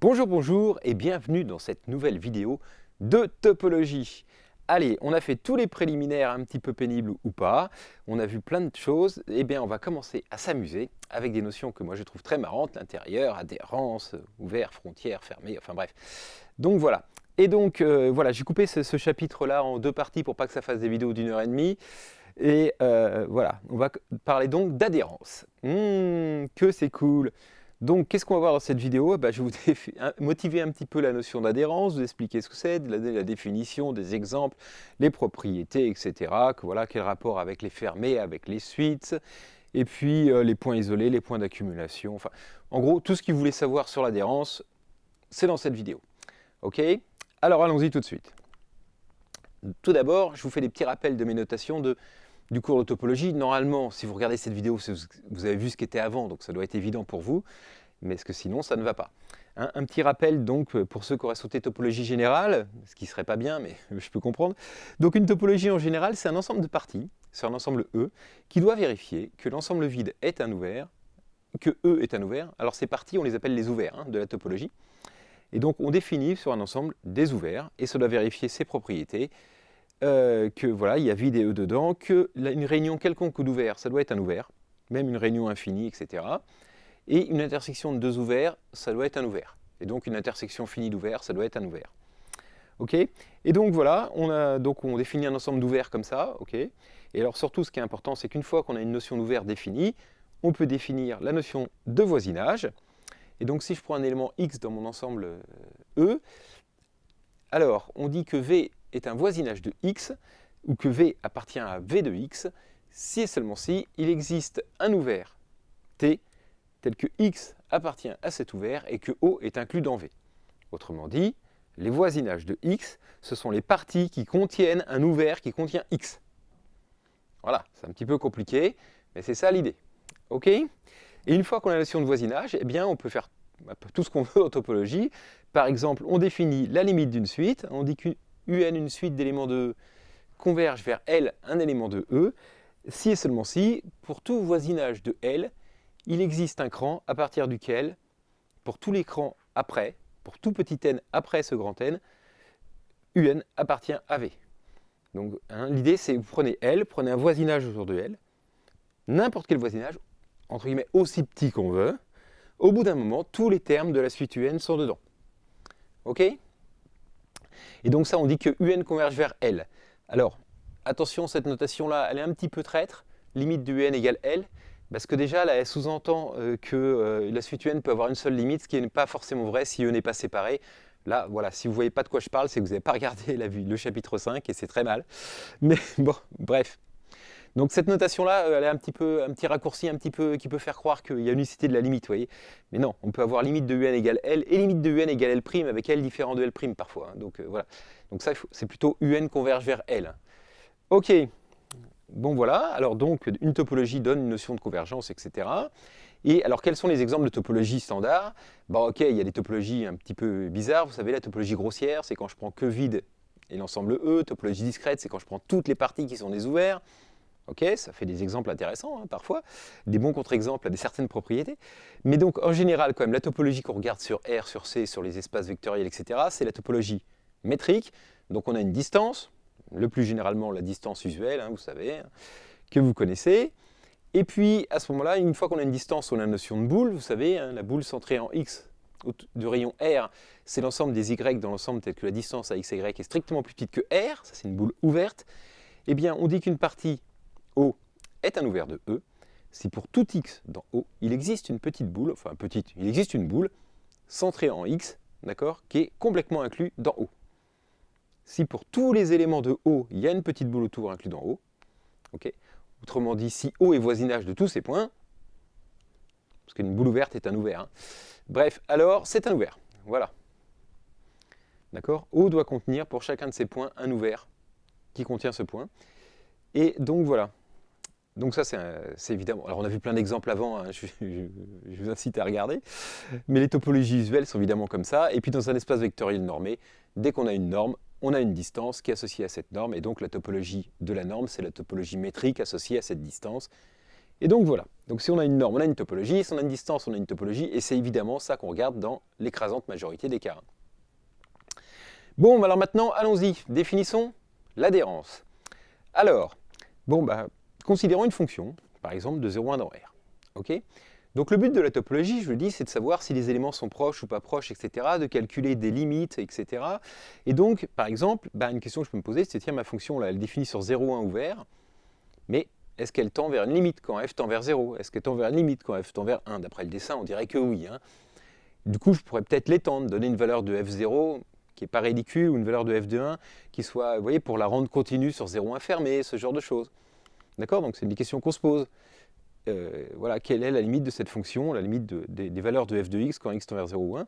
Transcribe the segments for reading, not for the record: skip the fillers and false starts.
Bonjour, bonjour et bienvenue dans cette nouvelle vidéo de topologie. Allez, on a fait tous les préliminaires un petit peu pénibles ou pas, on a vu plein de choses, et bien on va commencer à s'amuser avec des notions que moi je trouve très marrantes, l'intérieur, adhérence, ouvert, frontière, fermé, enfin bref. Donc voilà. Et donc voilà, j'ai coupé ce chapitre-là en deux parties pour pas que ça fasse des vidéos d'1 h 30. Et voilà, on va parler donc d'adhérence. Que c'est cool! Donc, qu'est-ce qu'on va voir dans cette vidéo? Je vais vous motiver un petit peu la notion d'adhérence, vous expliquer ce que c'est, la définition, des exemples, les propriétés, etc. Voilà, quel rapport avec les fermés, avec les suites, et puis les points isolés, les points d'accumulation. Enfin, en gros, tout ce que vous voulez savoir sur l'adhérence, c'est dans cette vidéo. OK? Alors, allons-y tout de suite. Tout d'abord, je vous fais des petits rappels de mes notations du cours de topologie. Normalement, si vous regardez cette vidéo, vous avez vu ce qui était avant, donc ça doit être évident pour vous, mais est-ce que sinon, ça ne va pas. Un petit rappel donc pour ceux qui auraient sauté topologie générale, ce qui ne serait pas bien, mais je peux comprendre. Donc une topologie en général, c'est un ensemble de parties, c'est un ensemble E, qui doit vérifier que l'ensemble vide est un ouvert, que E est un ouvert. Alors ces parties, on les appelle les ouverts de la topologie. Et donc on définit sur un ensemble des ouverts, et ça doit vérifier ses propriétés, que voilà, il y a vide et E dedans, que une réunion quelconque d'ouverts, ça doit être un ouvert, même une réunion infinie, etc. Et une intersection de deux ouverts, ça doit être un ouvert. Et donc une intersection finie d'ouverts, ça doit être un ouvert. Ok? Et donc voilà, on définit un ensemble d'ouverts comme ça. Ok? Et alors surtout, ce qui est important, c'est qu'une fois qu'on a une notion d'ouvert définie, on peut définir la notion de voisinage. Et donc si je prends un élément X dans mon ensemble E, alors on dit que V est un voisinage de X, ou que V appartient à V de X, si et seulement si il existe un ouvert T, tel que X appartient à cet ouvert et que O est inclus dans V. Autrement dit, les voisinages de X, ce sont les parties qui contiennent un ouvert qui contient X. Voilà, c'est un petit peu compliqué, mais c'est ça l'idée. OK? Et une fois qu'on a la notion de voisinage, eh bien on peut faire tout ce qu'on veut en topologie. Par exemple, on définit la limite d'une suite, on dit qu'UN, une suite d'éléments de E, converge vers L, un élément de E, si et seulement si, pour tout voisinage de L, il existe un cran à partir duquel, pour tous les crans après, pour tout petit n après ce grand n, UN appartient à V. Donc l'idée c'est vous prenez L, prenez un voisinage autour de L, n'importe quel voisinage, entre guillemets aussi petit qu'on veut, au bout d'un moment, tous les termes de la suite UN sont dedans. OK? Et donc ça, on dit que UN converge vers L. Alors, attention, cette notation-là, elle est un petit peu traître, limite de UN égale L, parce que déjà, là, elle sous-entend que la suite UN peut avoir une seule limite, ce qui n'est pas forcément vrai si E n'est pas séparé. Là, voilà, si vous ne voyez pas de quoi je parle, c'est que vous n'avez pas regardé le chapitre 5, et c'est très mal. Mais bon, bref. Donc cette notation-là, elle a un petit raccourci un petit peu qui peut faire croire qu'il y a unicité de la limite, vous voyez. Mais non, on peut avoir limite de UN égale L et limite de UN égale L' avec L différent de L' parfois. Donc voilà. Donc ça, c'est plutôt UN converge vers L. Ok. Bon voilà. Alors donc, une topologie donne une notion de convergence, etc. Et alors, quels sont les exemples de topologie standard? Ok, il y a des topologies un petit peu bizarres. Vous savez, la topologie grossière, c'est quand je prends que vide et l'ensemble E. Topologie discrète, c'est quand je prends toutes les parties qui sont des ouverts. Ok, ça fait des exemples intéressants parfois, des bons contre-exemples à des certaines propriétés. Mais donc en général, quand même, la topologie qu'on regarde sur R, sur C, sur les espaces vectoriels, etc., c'est la topologie métrique. Donc on a une distance, le plus généralement la distance usuelle, vous savez, que vous connaissez. Et puis à ce moment-là, une fois qu'on a une distance, on a la notion de boule, vous savez, la boule centrée en X de rayon R, c'est l'ensemble des Y dans l'ensemble tel que la distance à X et Y est strictement plus petite que R, ça c'est une boule ouverte. Eh bien, on dit qu'une partie O est un ouvert de E, si pour tout X dans O, il existe une petite boule, enfin petite, il existe une boule centrée en X, d'accord, qui est complètement inclus dans O. Si pour tous les éléments de O, il y a une petite boule autour inclus dans O, ok, autrement dit, si O est voisinage de tous ces points, parce qu'une boule ouverte est un ouvert, bref, alors c'est un ouvert, voilà. D'accord, O doit contenir pour chacun de ces points un ouvert qui contient ce point. Et donc voilà. Donc ça c'est évidemment, alors on a vu plein d'exemples avant, je vous incite à regarder, mais les topologies usuelles sont évidemment comme ça, et puis dans un espace vectoriel normé, dès qu'on a une norme, on a une distance qui est associée à cette norme, et donc la topologie de la norme, c'est la topologie métrique associée à cette distance, Et donc voilà, donc si on a une norme, on a une topologie, si on a une distance, on a une topologie, et c'est évidemment ça qu'on regarde dans l'écrasante majorité des cas. Bon, alors maintenant, allons-y, définissons l'adhérence. Alors, considérons une fonction, par exemple de 0,1 dans R. Okay, donc le but de la topologie, je le dis, c'est de savoir si les éléments sont proches ou pas proches, etc., de calculer des limites, etc. Et donc, par exemple, une question que je peux me poser, c'est tiens, ma fonction, là, elle définit sur 0,1 ouvert, mais est-ce qu'elle tend vers une limite quand f tend vers 0? Est-ce qu'elle tend vers une limite quand f tend vers 1? D'après le dessin, on dirait que oui. Hein. Du coup, je pourrais peut-être l'étendre, donner une valeur de f0 qui n'est pas ridicule, ou une valeur de f de 1 qui soit, vous voyez, pour la rendre continue sur 0,1 fermé, ce genre de choses. D'accord? Donc c'est une question qu'on se pose. Voilà, quelle est la limite de cette fonction, la limite des valeurs de f de x quand x tend vers 0 ou 1.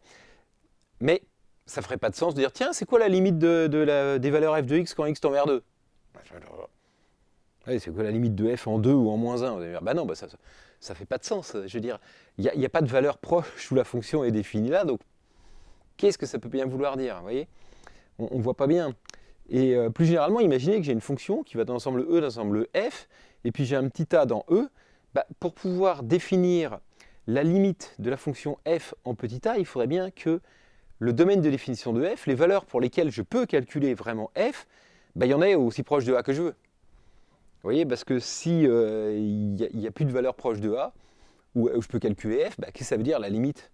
Mais ça ne ferait pas de sens de dire, tiens, c'est quoi la limite des valeurs f de x quand x tend vers 2? C'est quoi la limite de f en 2 ou en moins 1? Vous allez dire, non, ça ne fait pas de sens. Je veux dire, il n'y a pas de valeur proche où la fonction est définie là, donc qu'est-ce que ça peut bien vouloir dire? Vous voyez, on ne voit pas bien. Et plus généralement, imaginez que j'ai une fonction qui va dans l'ensemble E, dans l'ensemble F, et puis j'ai un petit a dans E. Pour pouvoir définir la limite de la fonction f en petit a, il faudrait bien que le domaine de définition de f, les valeurs pour lesquelles je peux calculer vraiment f, il y en ait aussi proche de a que je veux. Vous voyez, parce que si il n'y a plus de valeur proche de a, où je peux calculer f, qu'est-ce que ça veut dire la limite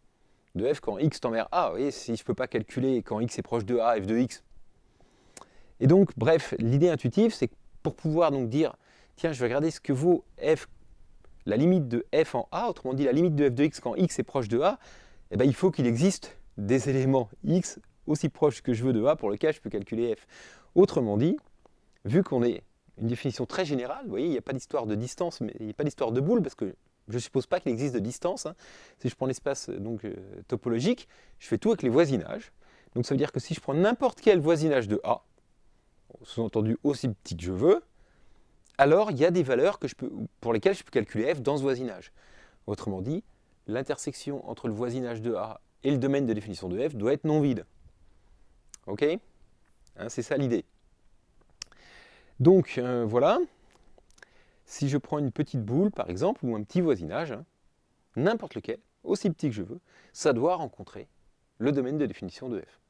de f quand x tend vers a? Vous voyez, si je ne peux pas calculer quand x est proche de a, f de x. Et donc, bref, l'idée intuitive, c'est que pour pouvoir donc dire, tiens, je vais regarder ce que vaut f, la limite de f en a, autrement dit la limite de f de x quand x est proche de a, il faut qu'il existe des éléments x aussi proches que je veux de a pour lesquels je peux calculer f. Autrement dit, vu qu'on est une définition très générale, vous voyez, il n'y a pas d'histoire de distance, mais il n'y a pas d'histoire de boule, parce que je ne suppose pas qu'il existe de distance. Hein. Si je prends l'espace topologique, je fais tout avec les voisinages. Donc ça veut dire que si je prends n'importe quel voisinage de a, sous-entendu aussi petit que je veux, alors il y a des valeurs pour lesquelles je peux calculer f dans ce voisinage. Autrement dit, l'intersection entre le voisinage de A et le domaine de définition de f doit être non vide. Ok, hein, c'est ça l'idée. Donc voilà, si je prends une petite boule par exemple, ou un petit voisinage, n'importe lequel, aussi petit que je veux, ça doit rencontrer le domaine de définition de f.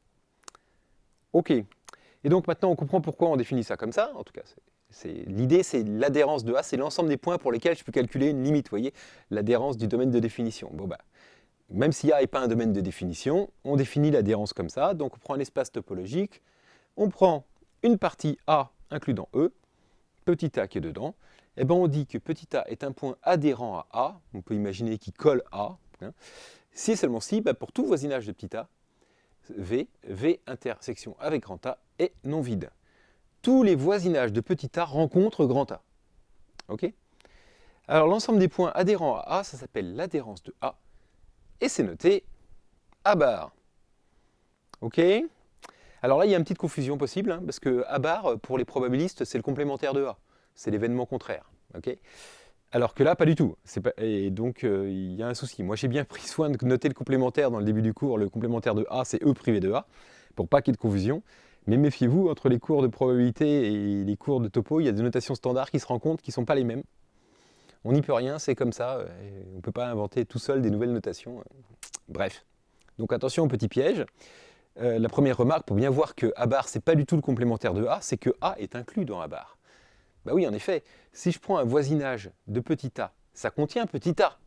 Ok, et donc maintenant on comprend pourquoi on définit ça comme ça, en tout cas l'idée, c'est l'adhérence de A, c'est l'ensemble des points pour lesquels je peux calculer une limite, vous voyez, l'adhérence du domaine de définition. Même si A n'est pas un domaine de définition, on définit l'adhérence comme ça, donc on prend un espace topologique, on prend une partie A inclus dans E, petit a qui est dedans, et on dit que petit a est un point adhérent à A, on peut imaginer qu'il colle A, hein, si et seulement si, pour tout voisinage de petit a, V intersection avec grand A est non vide. Tous les voisinages de petit a rencontrent grand A. Ok? Alors l'ensemble des points adhérents à A, ça s'appelle l'adhérence de A, et c'est noté A bar. Ok? Alors là, il y a une petite confusion possible, parce que A bar, pour les probabilistes, c'est le complémentaire de A. C'est l'événement contraire. Okay, alors que là, pas du tout. Et donc, il y a un souci. Moi, j'ai bien pris soin de noter le complémentaire dans le début du cours. Le complémentaire de A, c'est E privé de A, pour pas qu'il y ait de confusion. Mais méfiez-vous, entre les cours de probabilité et les cours de topo, il y a des notations standards qui se rencontrent, qui ne sont pas les mêmes. On n'y peut rien, c'est comme ça. On ne peut pas inventer tout seul des nouvelles notations. Bref. Donc attention au petit piège. La première remarque, pour bien voir que A bar, ce n'est pas du tout le complémentaire de A, c'est que A est inclus dans A bar. Oui, en effet, si je prends un voisinage de petit a, ça contient petit a.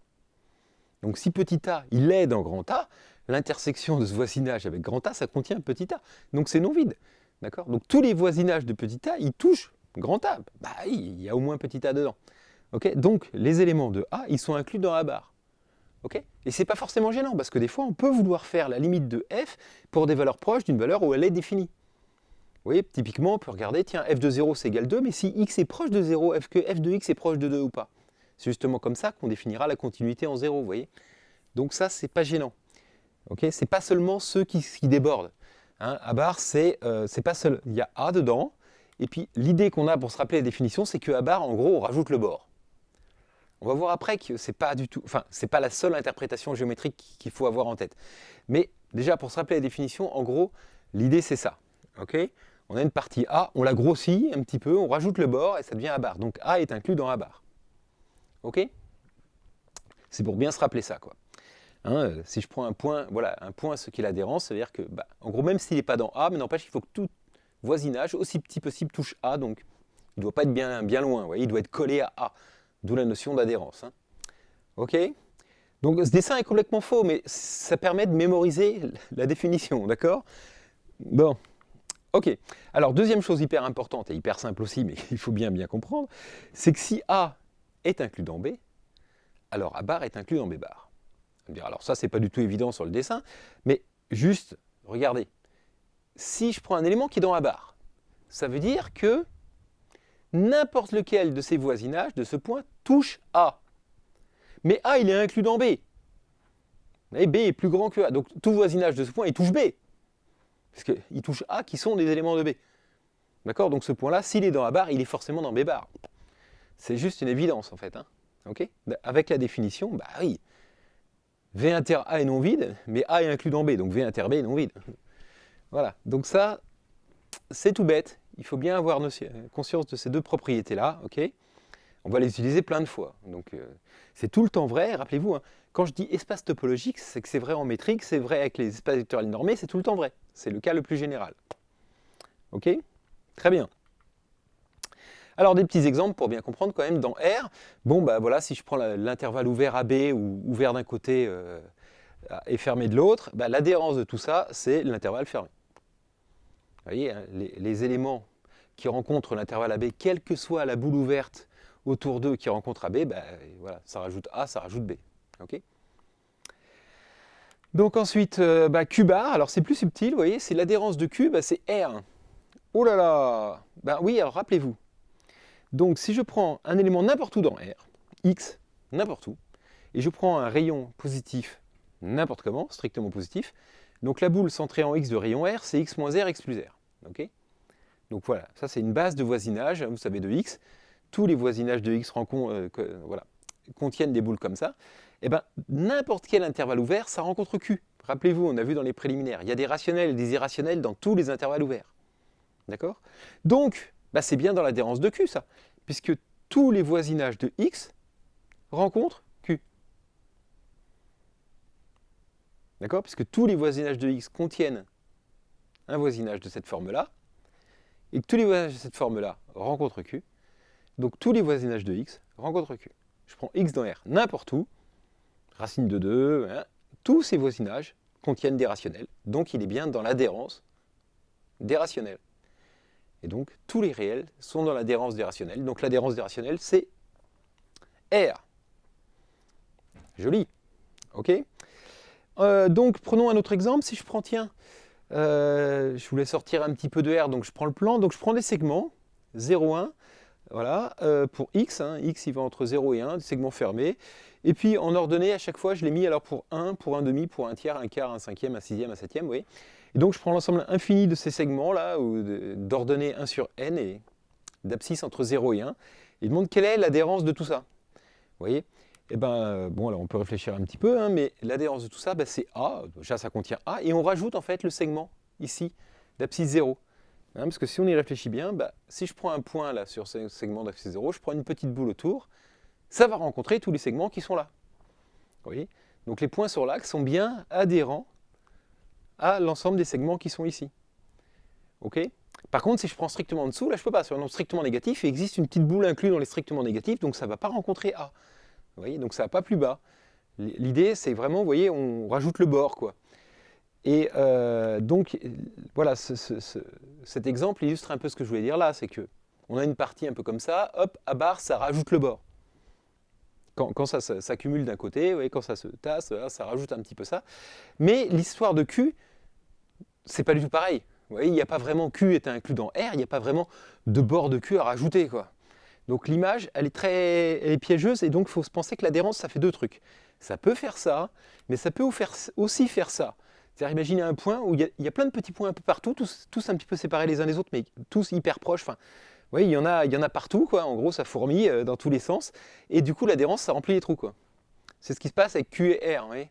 Donc si petit a, il est dans grand A, l'intersection de ce voisinage avec grand A, ça contient petit a. Donc c'est non vide. D'accord? Donc tous les voisinages de petit a, ils touchent grand A. Il y a au moins petit a dedans. Okay? Donc les éléments de A, ils sont inclus dans A bar. Okay? Et ce n'est pas forcément gênant, parce que des fois, on peut vouloir faire la limite de f pour des valeurs proches d'une valeur où elle est définie. Vous voyez, typiquement, on peut regarder, tiens, f de 0 c'est égal 2, mais si x est proche de 0, est-ce que f de x est proche de 2 ou pas? C'est justement comme ça qu'on définira la continuité en 0, vous voyez. Donc ça, c'est pas gênant. Okay, c'est pas seulement ceux qui débordent. Hein, A bar, c'est pas seul. Il y a A dedans, et puis l'idée qu'on a pour se rappeler la définition, c'est que A bar, en gros, on rajoute le bord. On va voir après que c'est pas du tout, c'est pas la seule interprétation géométrique qu'il faut avoir en tête. Mais déjà, pour se rappeler la définition, en gros, l'idée c'est ça. Okay, on a une partie A, on la grossit un petit peu, on rajoute le bord et ça devient A bar. Donc A est inclus dans A bar. Ok? C'est pour bien se rappeler ça, quoi. Hein, si je prends un point, voilà, un point, ce qui est l'adhérence, ça veut dire que, bah, en gros, même s'il n'est pas dans A, mais n'empêche qu'il faut que tout voisinage, aussi petit possible, touche A, donc il ne doit pas être bien, bien loin, vous voyez, il doit être collé à A, d'où la notion d'adhérence. Hein. Ok? Donc ce dessin est complètement faux, mais ça permet de mémoriser la définition, d'accord? Bon, ok. Alors deuxième chose hyper importante, et hyper simple aussi, mais il faut bien comprendre, c'est que si A est inclus dans B, alors A bar est inclus dans B bar. Alors ça, c'est pas du tout évident sur le dessin, mais juste, regardez, si je prends un élément qui est dans A bar, ça veut dire que n'importe lequel de ces voisinages, de ce point, touche A. Mais A, il est inclus dans B. Et B est plus grand que A. Donc tout voisinage de ce point, il touche B. Parce qu'il touche A qui sont des éléments de B. D'accord? Donc ce point-là, s'il est dans A bar, il est forcément dans B bar. C'est juste une évidence en fait. Hein. Okay? Avec la définition, bah oui. V inter A est non vide, mais A est inclus dans B. Donc V inter B est non vide. Voilà. Donc ça, c'est tout bête. Il faut bien avoir conscience de ces deux propriétés-là. Okay? On va les utiliser plein de fois. Donc c'est tout le temps vrai. Rappelez-vous, hein, quand je dis espace topologique, c'est que c'est vrai en métrique, c'est vrai avec les espaces vectoriels normés, c'est tout le temps vrai. C'est le cas le plus général. Ok? Très bien. Alors des petits exemples pour bien comprendre quand même dans R. Bon bah voilà, si je prends l'intervalle ouvert AB ou ouvert d'un côté et fermé de l'autre, bah, l'adhérence de tout ça, c'est l'intervalle fermé. Vous voyez, hein, les éléments qui rencontrent l'intervalle AB, quelle que soit la boule ouverte autour d'eux qui rencontrent AB, bah, voilà, ça rajoute A, ça rajoute B. Okay? Donc ensuite, Q bar, alors c'est plus subtil, vous voyez, c'est l'adhérence de Q, bah, c'est R. Oh là là! Ben oui, alors rappelez-vous. Donc si je prends un élément n'importe où dans R, X, n'importe où, et je prends un rayon positif n'importe comment, strictement positif, donc la boule centrée en X de rayon R, c'est X moins R, X plus R. Okay? Donc voilà, ça c'est une base de voisinage, vous savez, de X. Tous les voisinages de X contiennent des boules comme ça. Et bien, n'importe quel intervalle ouvert, ça rencontre Q. Rappelez-vous, on a vu dans les préliminaires, il y a des rationnels et des irrationnels dans tous les intervalles ouverts. D'accord? Donc, bah, c'est bien dans l'adhérence de Q, ça, puisque tous les voisinages de X rencontrent Q. D'accord? Puisque tous les voisinages de X contiennent un voisinage de cette forme-là, et que tous les voisinages de cette forme-là rencontrent Q, donc tous les voisinages de X rencontrent Q. Je prends X dans R n'importe où, racine de 2, hein, tous ces voisinages contiennent des rationnels, donc il est bien dans l'adhérence des rationnels. Et donc tous les réels sont dans l'adhérence des rationnels, donc l'adhérence des rationnels c'est R. Joli, ok. Donc prenons un autre exemple, si je prends, tiens, je voulais sortir un petit peu de R, donc je prends le plan, donc je prends des segments, 0, 1, voilà, pour X, hein, X il va entre 0 et 1, des segments fermés, et puis en ordonnée à chaque fois je l'ai mis alors pour 1, pour 1 demi, pour 1 tiers, 1 quart, 1 cinquième, 1 sixième, 1 septième, vous voyez. Et donc je prends l'ensemble infini de ces segments là, d'ordonnée 1 sur n et d'abscisse entre 0 et 1, et demande quelle est l'adhérence de tout ça. Vous voyez? Et ben bon, alors on peut réfléchir un petit peu, hein, mais l'adhérence de tout ça, ben, c'est A, déjà ça contient A, et on rajoute en fait le segment ici d'abscisse 0. Hein, parce que si on y réfléchit bien, bah, si je prends un point là sur ce segment d'abscisse 0, je prends une petite boule autour, ça va rencontrer tous les segments qui sont là. Vous voyez? Donc les points sur l'axe sont bien adhérents à l'ensemble des segments qui sont ici. Ok? Par contre, si je prends strictement en dessous, là je ne peux pas. Sur un nombre strictement négatif, il existe une petite boule inclue dans les strictement négatifs, donc ça ne va pas rencontrer A. Vous voyez? Donc ça ne va pas plus bas. L'idée, c'est vraiment, vous voyez, on rajoute le bord, quoi. Et donc, voilà, cet exemple illustre un peu ce que je voulais dire là, c'est que on a une partie un peu comme ça, hop, à barre, ça rajoute le bord. Quand ça s'accumule d'un côté, vous voyez, quand ça se tasse, ça rajoute un petit peu ça. Mais l'histoire de Q, c'est pas du tout pareil. Vous voyez, il n'y a pas vraiment Q est inclus dans R, il n'y a pas vraiment de bord de Q à rajouter, quoi. Donc l'image, elle est piégeuse, et donc il faut se penser que l'adhérence, ça fait deux trucs. Ça peut faire ça, mais ça peut aussi faire ça. C'est-à-dire, imaginez un point où il y a plein de petits points un peu partout, tous un petit peu séparés les uns des autres, mais tous hyper proches. Enfin, oui, il y en a partout, quoi. En gros, ça fourmille dans tous les sens. Et du coup, l'adhérence, ça remplit les trous, quoi. C'est ce qui se passe avec Q et R. Vous voyez.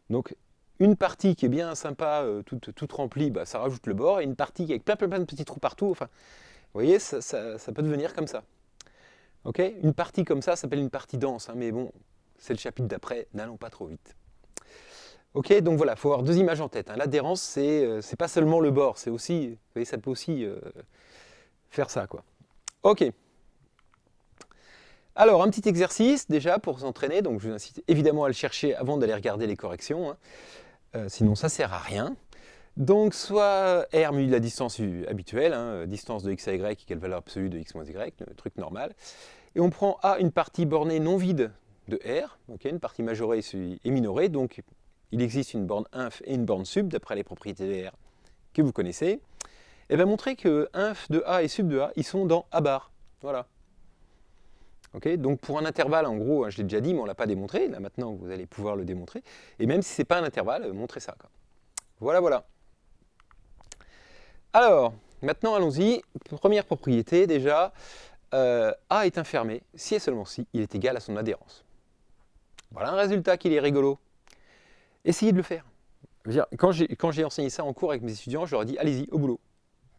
Donc, une partie qui est bien sympa, toute remplie, bah, ça rajoute le bord. Et une partie avec plein de petits trous partout. Enfin, vous voyez, ça peut devenir comme ça. Okay, une partie comme ça s'appelle une partie dense, hein, mais bon, c'est le chapitre d'après, n'allons pas trop vite. Ok, donc voilà, il faut avoir deux images en tête. Hein. L'adhérence, c'est pas seulement le bord, c'est aussi, vous voyez, ça peut aussi faire ça, quoi. Ok. Alors, un petit exercice déjà pour s'entraîner. Donc, je vous incite évidemment à le chercher avant d'aller regarder les corrections. Hein. Sinon, ça ne sert à rien. Donc, soit R mu de la distance habituelle, hein, distance de x à y égale valeur absolue de x moins y, le truc normal. Et on prend A une partie bornée non vide de R, okay, une partie majorée et minorée. Donc, il existe une borne inf et une borne sub, d'après les propriétés de R que vous connaissez. Et bien, montrer que inf de A et sub de A, ils sont dans A bar. Voilà. Okay, donc pour un intervalle, en gros, hein, je l'ai déjà dit, mais on ne l'a pas démontré. Là, maintenant, vous allez pouvoir le démontrer. Et même si ce n'est pas un intervalle, montrez ça. Quoi. Voilà, voilà. Alors, maintenant, allons-y. Première propriété, déjà. A est infermé si et seulement si il est égal à son adhérence. Voilà un résultat qui est rigolo. Essayez de le faire. Je veux dire, quand j'ai enseigné ça en cours avec mes étudiants, je leur ai dit, allez-y, au boulot.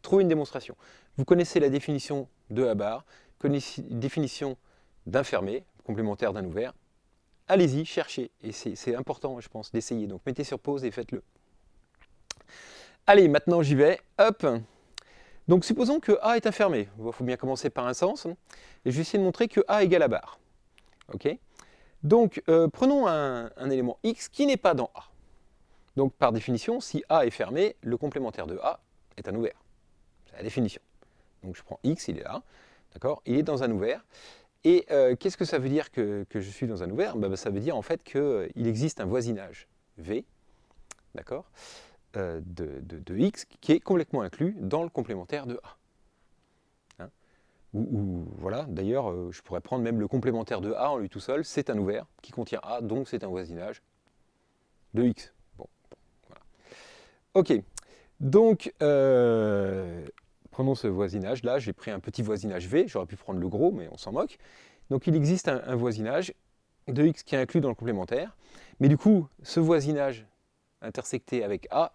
Trouvez une démonstration. Vous connaissez la définition de A bar, connaissez la définition d'infermé, complémentaire d'un ouvert. Allez-y, cherchez. Et c'est important, je pense, d'essayer. Donc mettez sur pause et faites-le. Allez, maintenant j'y vais. Hop. Donc supposons que A est infermé. Il faut bien commencer par un sens. Et je vais essayer de montrer que A égale à bar. Ok. Donc prenons un élément x qui n'est pas dans A. Donc par définition, si A est fermé, le complémentaire de A est un ouvert. C'est la définition. Donc je prends x, il est là. D'accord. Il est dans un ouvert. Et qu'est-ce que ça veut dire que je suis dans un ouvert? Ça veut dire en fait qu'il existe un voisinage V, d'accord, de x qui est complètement inclus dans le complémentaire de A. Hein, ou voilà, d'ailleurs, je pourrais prendre même le complémentaire de A en lui tout seul, c'est un ouvert qui contient A, donc c'est un voisinage de x. Bon, voilà. Ok, donc prenons ce voisinage-là, j'ai pris un petit voisinage V, j'aurais pu prendre le gros, mais on s'en moque. Donc il existe un voisinage de x qui est inclus dans le complémentaire, mais du coup, ce voisinage intersecté avec A,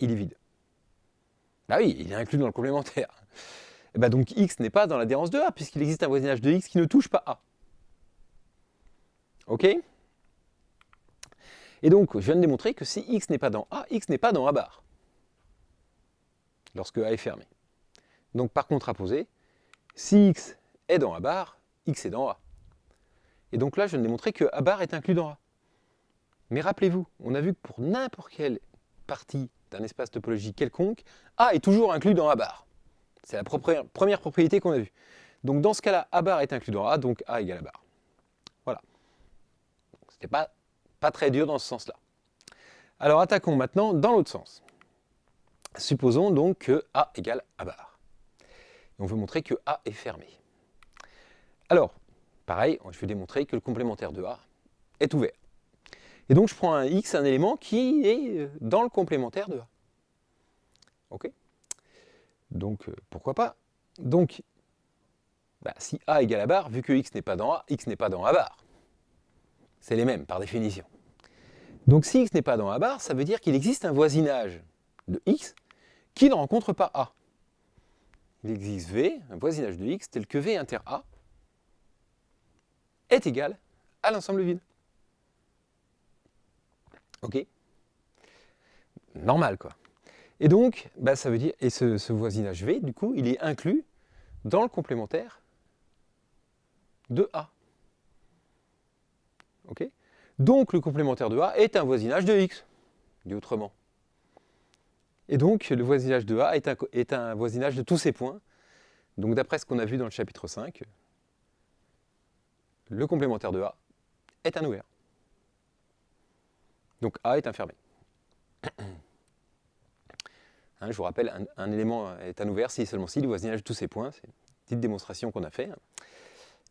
il est vide. Bah oui, il est inclus dans le complémentaire. Et donc x n'est pas dans l'adhérence de A, puisqu'il existe un voisinage de x qui ne touche pas A. Ok? Et donc, je viens de démontrer que si x n'est pas dans A, x n'est pas dans A bar, lorsque A est fermé. Donc par contraposé, si x est dans A bar, x est dans A. Et donc là, je viens de démontrer que A bar est inclus dans A. Mais rappelez-vous, on a vu que pour n'importe quelle partie d'un espace topologique quelconque, A est toujours inclus dans A bar. C'est la première propriété qu'on a vue. Donc dans ce cas-là, A bar est inclus dans A, donc A égale A bar. Voilà. C'était pas très dur dans ce sens-là. Alors attaquons maintenant dans l'autre sens. Supposons donc que A égale A bar. Et on veut montrer que A est fermé. Alors, pareil, je vais démontrer que le complémentaire de A est ouvert. Et donc je prends un x, un élément qui est dans le complémentaire de A. Ok? Donc pourquoi pas? Donc, si A égale A bar, vu que x n'est pas dans A, x n'est pas dans A bar. C'est les mêmes par définition. Donc si x n'est pas dans A bar, ça veut dire qu'il existe un voisinage de x qui ne rencontre pas A. Il existe V, un voisinage de x, tel que V inter A est égal à l'ensemble vide. Ok? Normal, quoi. Et donc, ça veut dire, et ce voisinage V, du coup, il est inclus dans le complémentaire de A. Ok? Donc, le complémentaire de A est un voisinage de X, dit autrement. Et donc, le voisinage de A est un voisinage de tous ces points. Donc, d'après ce qu'on a vu dans le chapitre 5, le complémentaire de A est un ouvert. Donc, A est infermé. Je vous rappelle, un élément est un ouvert si et seulement si le voisinage de tous ces points. C'est une petite démonstration qu'on a fait.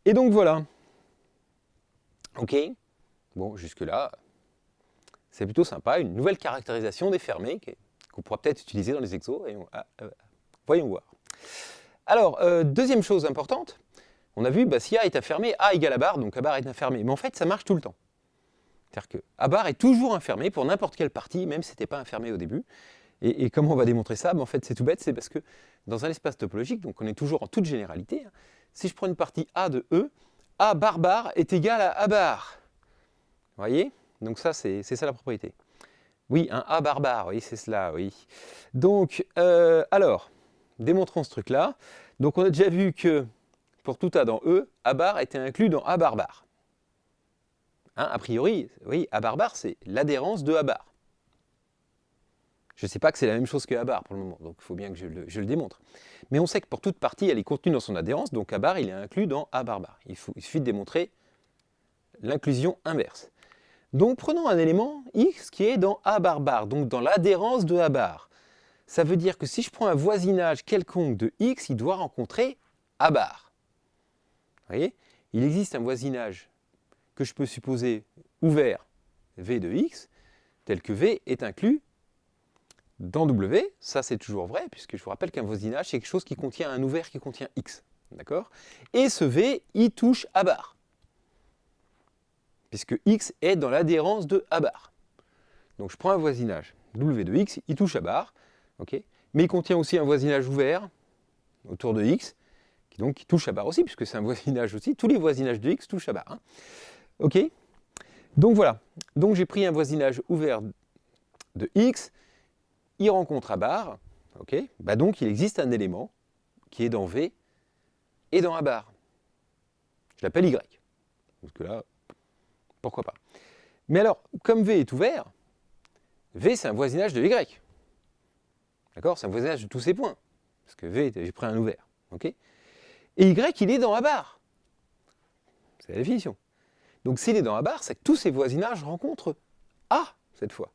Et donc, voilà. Ok. Bon, jusque-là, c'est plutôt sympa. Une nouvelle caractérisation des fermés qu'on pourra peut-être utiliser dans les exos. Et voyons voir. Alors, deuxième chose importante, on a vu, si A est infermé, A égale A bar, donc A bar est infermé. Mais en fait, ça marche tout le temps. C'est-à-dire que A bar est toujours infermé pour n'importe quelle partie, même si ce n'était pas infermé au début. Et comment on va démontrer ça? En fait, c'est tout bête, c'est parce que dans un espace topologique, donc on est toujours en toute généralité, si je prends une partie A de E, A bar bar est égal à A bar. voyez? Donc ça, c'est ça la propriété. Oui, un A barbare, oui, c'est cela, oui. Donc, alors, démontrons ce truc-là. Donc on a déjà vu que pour tout A dans E, A bar était inclus dans A barbare. Hein, a priori, oui, A barbare, c'est l'adhérence de A bar. Je ne sais pas que c'est la même chose que A bar pour le moment, donc il faut bien que je le démontre. Mais on sait que pour toute partie, elle est contenue dans son adhérence, donc A bar, il est inclus dans A barbare. Il suffit de démontrer l'inclusion inverse. Donc prenons un élément X qui est dans A barbare, donc dans l'adhérence de A bar. Ça veut dire que si je prends un voisinage quelconque de X, il doit rencontrer A bar. Vous voyez? Il existe un voisinage que je peux supposer ouvert V de X, tel que V est inclus dans W. Ça c'est toujours vrai, puisque je vous rappelle qu'un voisinage c'est quelque chose qui contient un ouvert qui contient X. D'accord? Et ce V, il touche A bar. Puisque X est dans l'adhérence de A bar. Donc je prends un voisinage W de X, il touche A bar, okay, mais il contient aussi un voisinage ouvert autour de X, qui touche A bar aussi, puisque c'est un voisinage aussi, tous les voisinages de X touchent A bar. Hein. Ok? Donc voilà, donc j'ai pris un voisinage ouvert de X, il rencontre A bar, okay, bah donc il existe un élément qui est dans V et dans A bar. Je l'appelle Y, parce que là, pourquoi pas. Mais alors, comme V est ouvert, V c'est un voisinage de Y. D'accord? C'est un voisinage de tous ces points. Parce que V, j'ai pris un ouvert. Okay, et Y, il est dans A bar. C'est la définition. Donc s'il est dans A bar, c'est que tous ces voisinages rencontrent A, cette fois.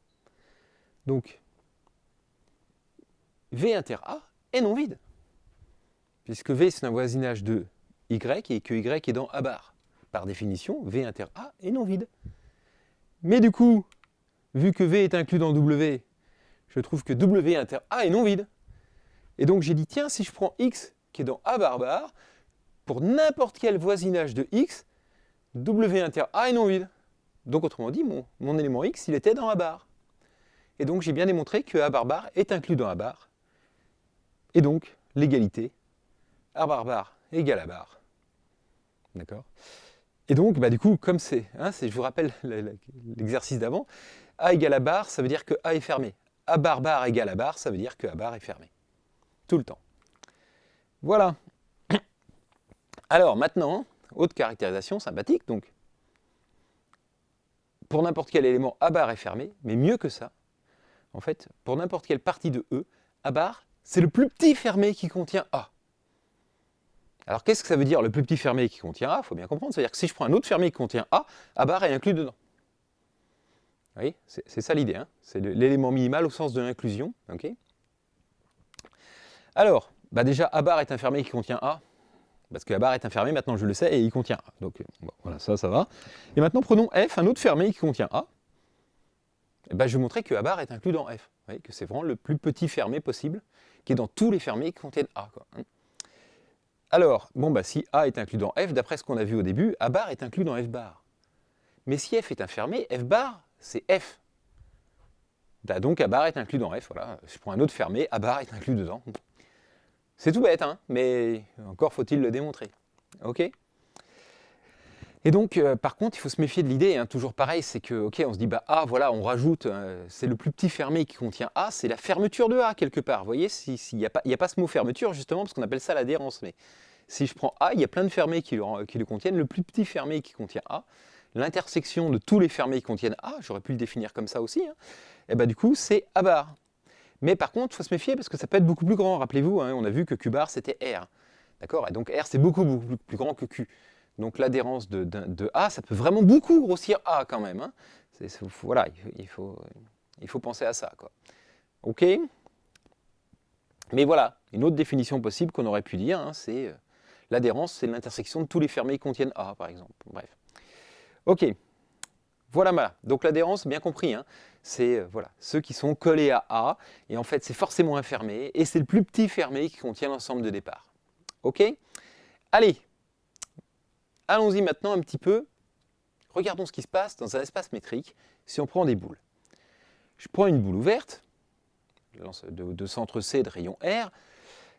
Donc, V inter A est non vide. Puisque V, c'est un voisinage de Y et que Y est dans A bar. Par définition, V inter A est non vide. Mais du coup, vu que V est inclus dans W, je trouve que W inter A est non vide. Et donc j'ai dit, tiens, si je prends X qui est dans A barbare, pour n'importe quel voisinage de X, W inter A est non vide. Donc autrement dit, mon élément X, il était dans A bar. Et donc j'ai bien démontré que A barbare est inclus dans A bar. Et donc, l'égalité, A barbare égale A bar. D'accord? Et donc, bah, du coup, comme c'est, je vous rappelle l'exercice d'avant, A égale A bar, ça veut dire que A est fermé. A barbare égale A bar, ça veut dire que A bar est fermé. Tout le temps. Voilà. Alors maintenant, autre caractérisation sympathique, donc, pour n'importe quel élément, A bar est fermé, mais mieux que ça, en fait, pour n'importe quelle partie de E, A bar, c'est le plus petit fermé qui contient A. Alors qu'est-ce que ça veut dire le plus petit fermé qui contient A? Il faut bien comprendre, c'est-à-dire que si je prends un autre fermé qui contient A bar est inclus dedans. Vous voyez, c'est ça l'idée, hein, c'est l'élément minimal au sens de l'inclusion. Okay, alors, bah déjà, A bar est un fermé qui contient A, parce que A bar est un fermé, maintenant je le sais, et il contient A. Donc bon, voilà, ça va. Et maintenant prenons F, un autre fermé qui contient A. Et bah, je vais montrer que A bar est inclus dans F. Vous voyez, que c'est vraiment le plus petit fermé possible, qui est dans tous les fermés qui contiennent A, quoi. Alors, bon, bah, si A est inclus dans F, d'après ce qu'on a vu au début, A bar est inclus dans F bar. Mais si F est un fermé, F bar, c'est F. Bah, donc A bar est inclus dans F, voilà. Je prends un autre fermé, A bar est inclus dedans. C'est tout bête, hein, mais encore faut-il le démontrer. Ok? Et donc, par contre, il faut se méfier de l'idée, hein, toujours pareil, c'est que, ok, on se dit, bah A, voilà, on rajoute, c'est le plus petit fermé qui contient A, c'est la fermeture de A quelque part. Vous voyez, il n'y a pas ce mot fermeture, justement, parce qu'on appelle ça l'adhérence. Mais si je prends A, il y a plein de fermés qui le contiennent. Le plus petit fermé qui contient A, l'intersection de tous les fermés qui contiennent A, j'aurais pu le définir comme ça aussi, hein, et bah du coup, c'est A bar. Mais par contre, il faut se méfier parce que ça peut être beaucoup plus grand. Rappelez-vous, hein, on a vu que Q bar, c'était R. D'accord? Et donc R, c'est beaucoup plus grand que Q. Donc l'adhérence de A, ça peut vraiment beaucoup grossir A quand même. Hein. Voilà, il faut penser à ça, quoi. Ok? Mais voilà, une autre définition possible qu'on aurait pu dire, hein, c'est l'adhérence, c'est l'intersection de tous les fermés qui contiennent A, par exemple. Bref. Ok. Voilà. Donc l'adhérence, bien compris, hein, c'est voilà, ceux qui sont collés à A, et en fait c'est forcément un fermé, et c'est le plus petit fermé qui contient l'ensemble de départ. Ok? Allez, allons-y maintenant un petit peu, regardons ce qui se passe dans un espace métrique si on prend des boules. Je prends une boule ouverte, de centre C de rayon R.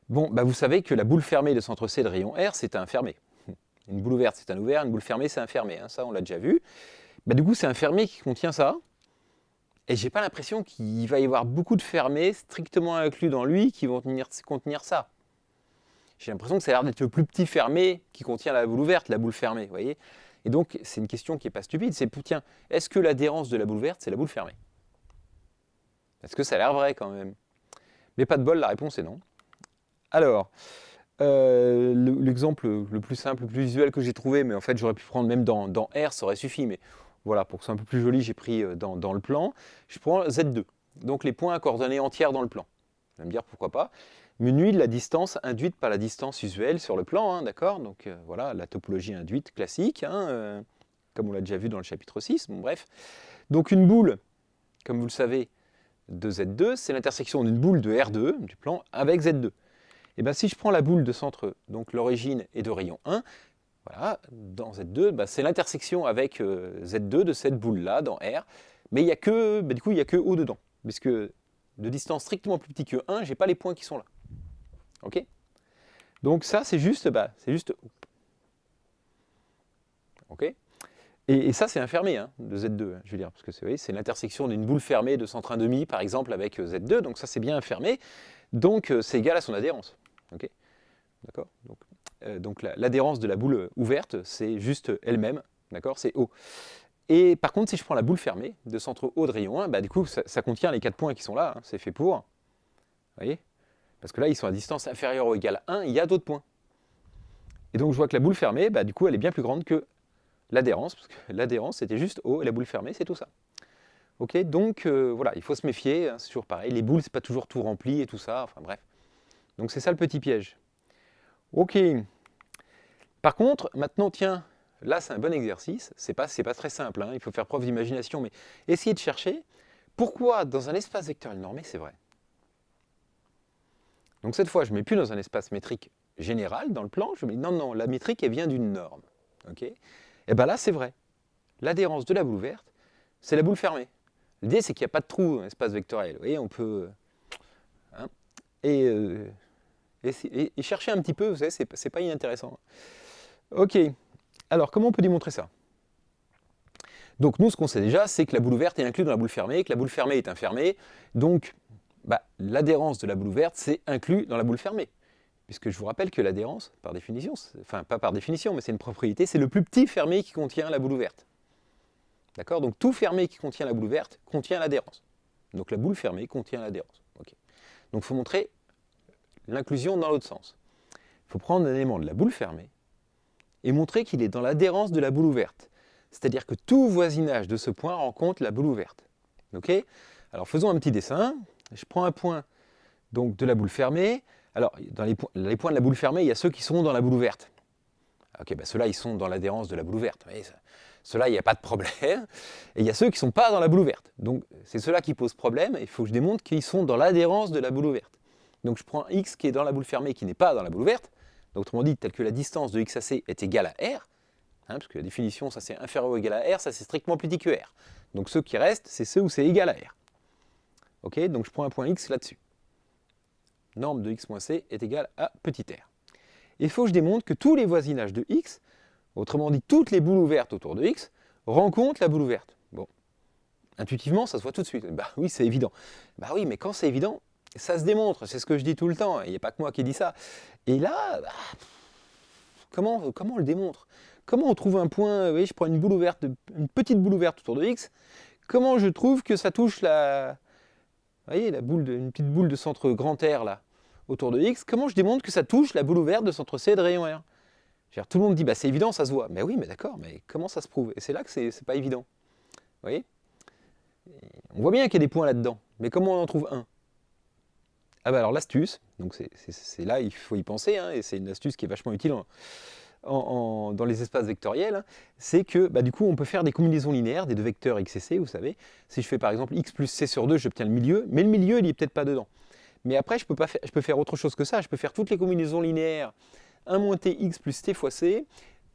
Bon, bah vous savez que la boule fermée de centre C de rayon R, c'est un fermé. Une boule ouverte, c'est un ouvert, une boule fermée, c'est un fermé, hein, ça on l'a déjà vu. Du coup, c'est un fermé qui contient ça. Et j'ai pas l'impression qu'il va y avoir beaucoup de fermés strictement inclus dans lui qui vont contenir ça. J'ai l'impression que ça a l'air d'être le plus petit fermé qui contient la boule ouverte, la boule fermée, vous voyez. Et donc, c'est une question qui n'est pas stupide, c'est, tiens, est-ce que l'adhérence de la boule ouverte, c'est la boule fermée? Est-ce que ça a l'air vrai quand même? Mais pas de bol, la réponse est non. Alors, l'exemple le plus simple, le plus visuel que j'ai trouvé, mais en fait j'aurais pu prendre même dans R, ça aurait suffi, mais voilà, pour que ce soit un peu plus joli, j'ai pris dans le plan. Je prends Z2, donc les points à coordonnées entières dans le plan. Vous allez me dire pourquoi pas. Menu de la distance induite par la distance usuelle sur le plan, hein, d'accord? Donc voilà, la topologie induite classique, hein, comme on l'a déjà vu dans le chapitre 6, bon, bref. Donc une boule, comme vous le savez, de Z2, c'est l'intersection d'une boule de R2, du plan, avec Z2. Et bien si je prends la boule de centre, donc l'origine est de rayon 1, voilà, dans Z2, c'est l'intersection avec Z2 de cette boule-là, dans R, mais il n'y a que, du coup, il n'y a que O dedans, puisque de distance strictement plus petit que 1, je n'ai pas les points qui sont là. Ok? Donc ça, c'est juste O. Ok? Et ça, c'est un fermé hein, de Z2, hein, je veux dire, parce que c'est l'intersection d'une boule fermée de centre 1,5, par exemple, avec Z2, donc ça, c'est bien un fermé, donc c'est égal à son adhérence. Ok? D'accord? Donc l'adhérence de la boule ouverte, c'est juste elle-même, d'accord? C'est O. Et par contre, si je prends la boule fermée de centre O de rayon 1, du coup, ça contient les 4 points qui sont là, hein, c'est fait pour. Vous voyez? Parce que là, ils sont à distance inférieure ou égale à 1, il y a d'autres points. Et donc, je vois que la boule fermée, du coup, elle est bien plus grande que l'adhérence, parce que l'adhérence, c'était juste O, et la boule fermée, c'est tout ça. Ok? Donc, voilà, il faut se méfier, hein, c'est toujours pareil. Les boules, c'est pas toujours tout rempli et tout ça, enfin bref. Donc, c'est ça le petit piège. Ok. Par contre, maintenant, tiens, là, c'est un bon exercice. C'est pas très simple, hein, il faut faire preuve d'imagination, mais essayez de chercher pourquoi, dans un espace vectoriel normé, c'est vrai. Donc, cette fois, je ne mets plus dans un espace métrique général, dans le plan, je mets non, la métrique, elle vient d'une norme. Okay? Et bien là, c'est vrai. L'adhérence de la boule ouverte, c'est la boule fermée. L'idée, c'est qu'il n'y a pas de trou dans l'espace vectoriel. Vous voyez, on peut. Hein, et chercher un petit peu, vous savez, c'est pas inintéressant. Ok, alors comment on peut démontrer ça? Donc nous, ce qu'on sait déjà, c'est que la boule ouverte est inclue dans la boule fermée, que la boule fermée est un fermé, donc l'adhérence de la boule ouverte, c'est inclus dans la boule fermée. Puisque je vous rappelle que l'adhérence, par définition, enfin pas par définition, mais c'est une propriété, c'est le plus petit fermé qui contient la boule ouverte. D'accord? Donc tout fermé qui contient la boule ouverte contient l'adhérence. Donc la boule fermée contient l'adhérence. Okay. Donc il faut montrer l'inclusion dans l'autre sens. Il faut prendre un élément de la boule fermée et montrer qu'il est dans l'adhérence de la boule ouverte. C'est-à-dire que tout voisinage de ce point rencontre la boule ouverte. Okay? Alors faisons un petit dessin. Je prends un point donc, de la boule fermée. Alors, dans les points de la boule fermée, il y a ceux qui sont dans la boule ouverte. Ok, ceux-là, ils sont dans l'adhérence de la boule ouverte. Ceux-là, il n'y a pas de problème. Et il y a ceux qui ne sont pas dans la boule ouverte. Donc, c'est ceux-là qui posent problème. Il faut que je démontre qu'ils sont dans l'adhérence de la boule ouverte. Donc, je prends X qui est dans la boule fermée, qui n'est pas dans la boule ouverte. Donc, autrement dit, tel que la distance de X à C est égale à R. Hein, parce que la définition, ça c'est inférieur ou égal à R, ça c'est strictement plus petit que R. Donc, ceux qui restent, c'est ceux où c'est égal à R. Ok, donc je prends un point X là-dessus. Norme de x moins c est égale à petit r. Il faut que je démontre que tous les voisinages de x, autrement dit toutes les boules ouvertes autour de x, rencontrent la boule ouverte. Bon, intuitivement, ça se voit tout de suite. Oui, c'est évident. Oui, mais quand c'est évident, ça se démontre. C'est ce que je dis tout le temps. Il n'y a pas que moi qui dis ça. Et là, comment on le démontre? Comment on trouve un point? Vous voyez, je prends une boule ouverte, une petite boule ouverte autour de x. Comment je trouve que ça touche la... Vous voyez, une petite boule de centre grand R là, autour de X, comment je démontre que ça touche la boule ouverte de centre C de rayon R? Tout le monde dit, c'est évident, ça se voit. Mais oui, mais d'accord, mais comment ça se prouve? Et c'est là que c'est pas évident. Vous voyez? On voit bien qu'il y a des points là-dedans, mais comment on en trouve un? Alors l'astuce, donc c'est là, il faut y penser, hein, et c'est une astuce qui est vachement utile dans les espaces vectoriels, hein, c'est que du coup on peut faire des combinaisons linéaires des deux vecteurs x et c, vous savez. Si je fais par exemple x plus c sur 2, j'obtiens le milieu, mais le milieu il n'est peut-être pas dedans. Mais après je peux faire autre chose que ça, je peux faire toutes les combinaisons linéaires 1 moins t x plus t fois c,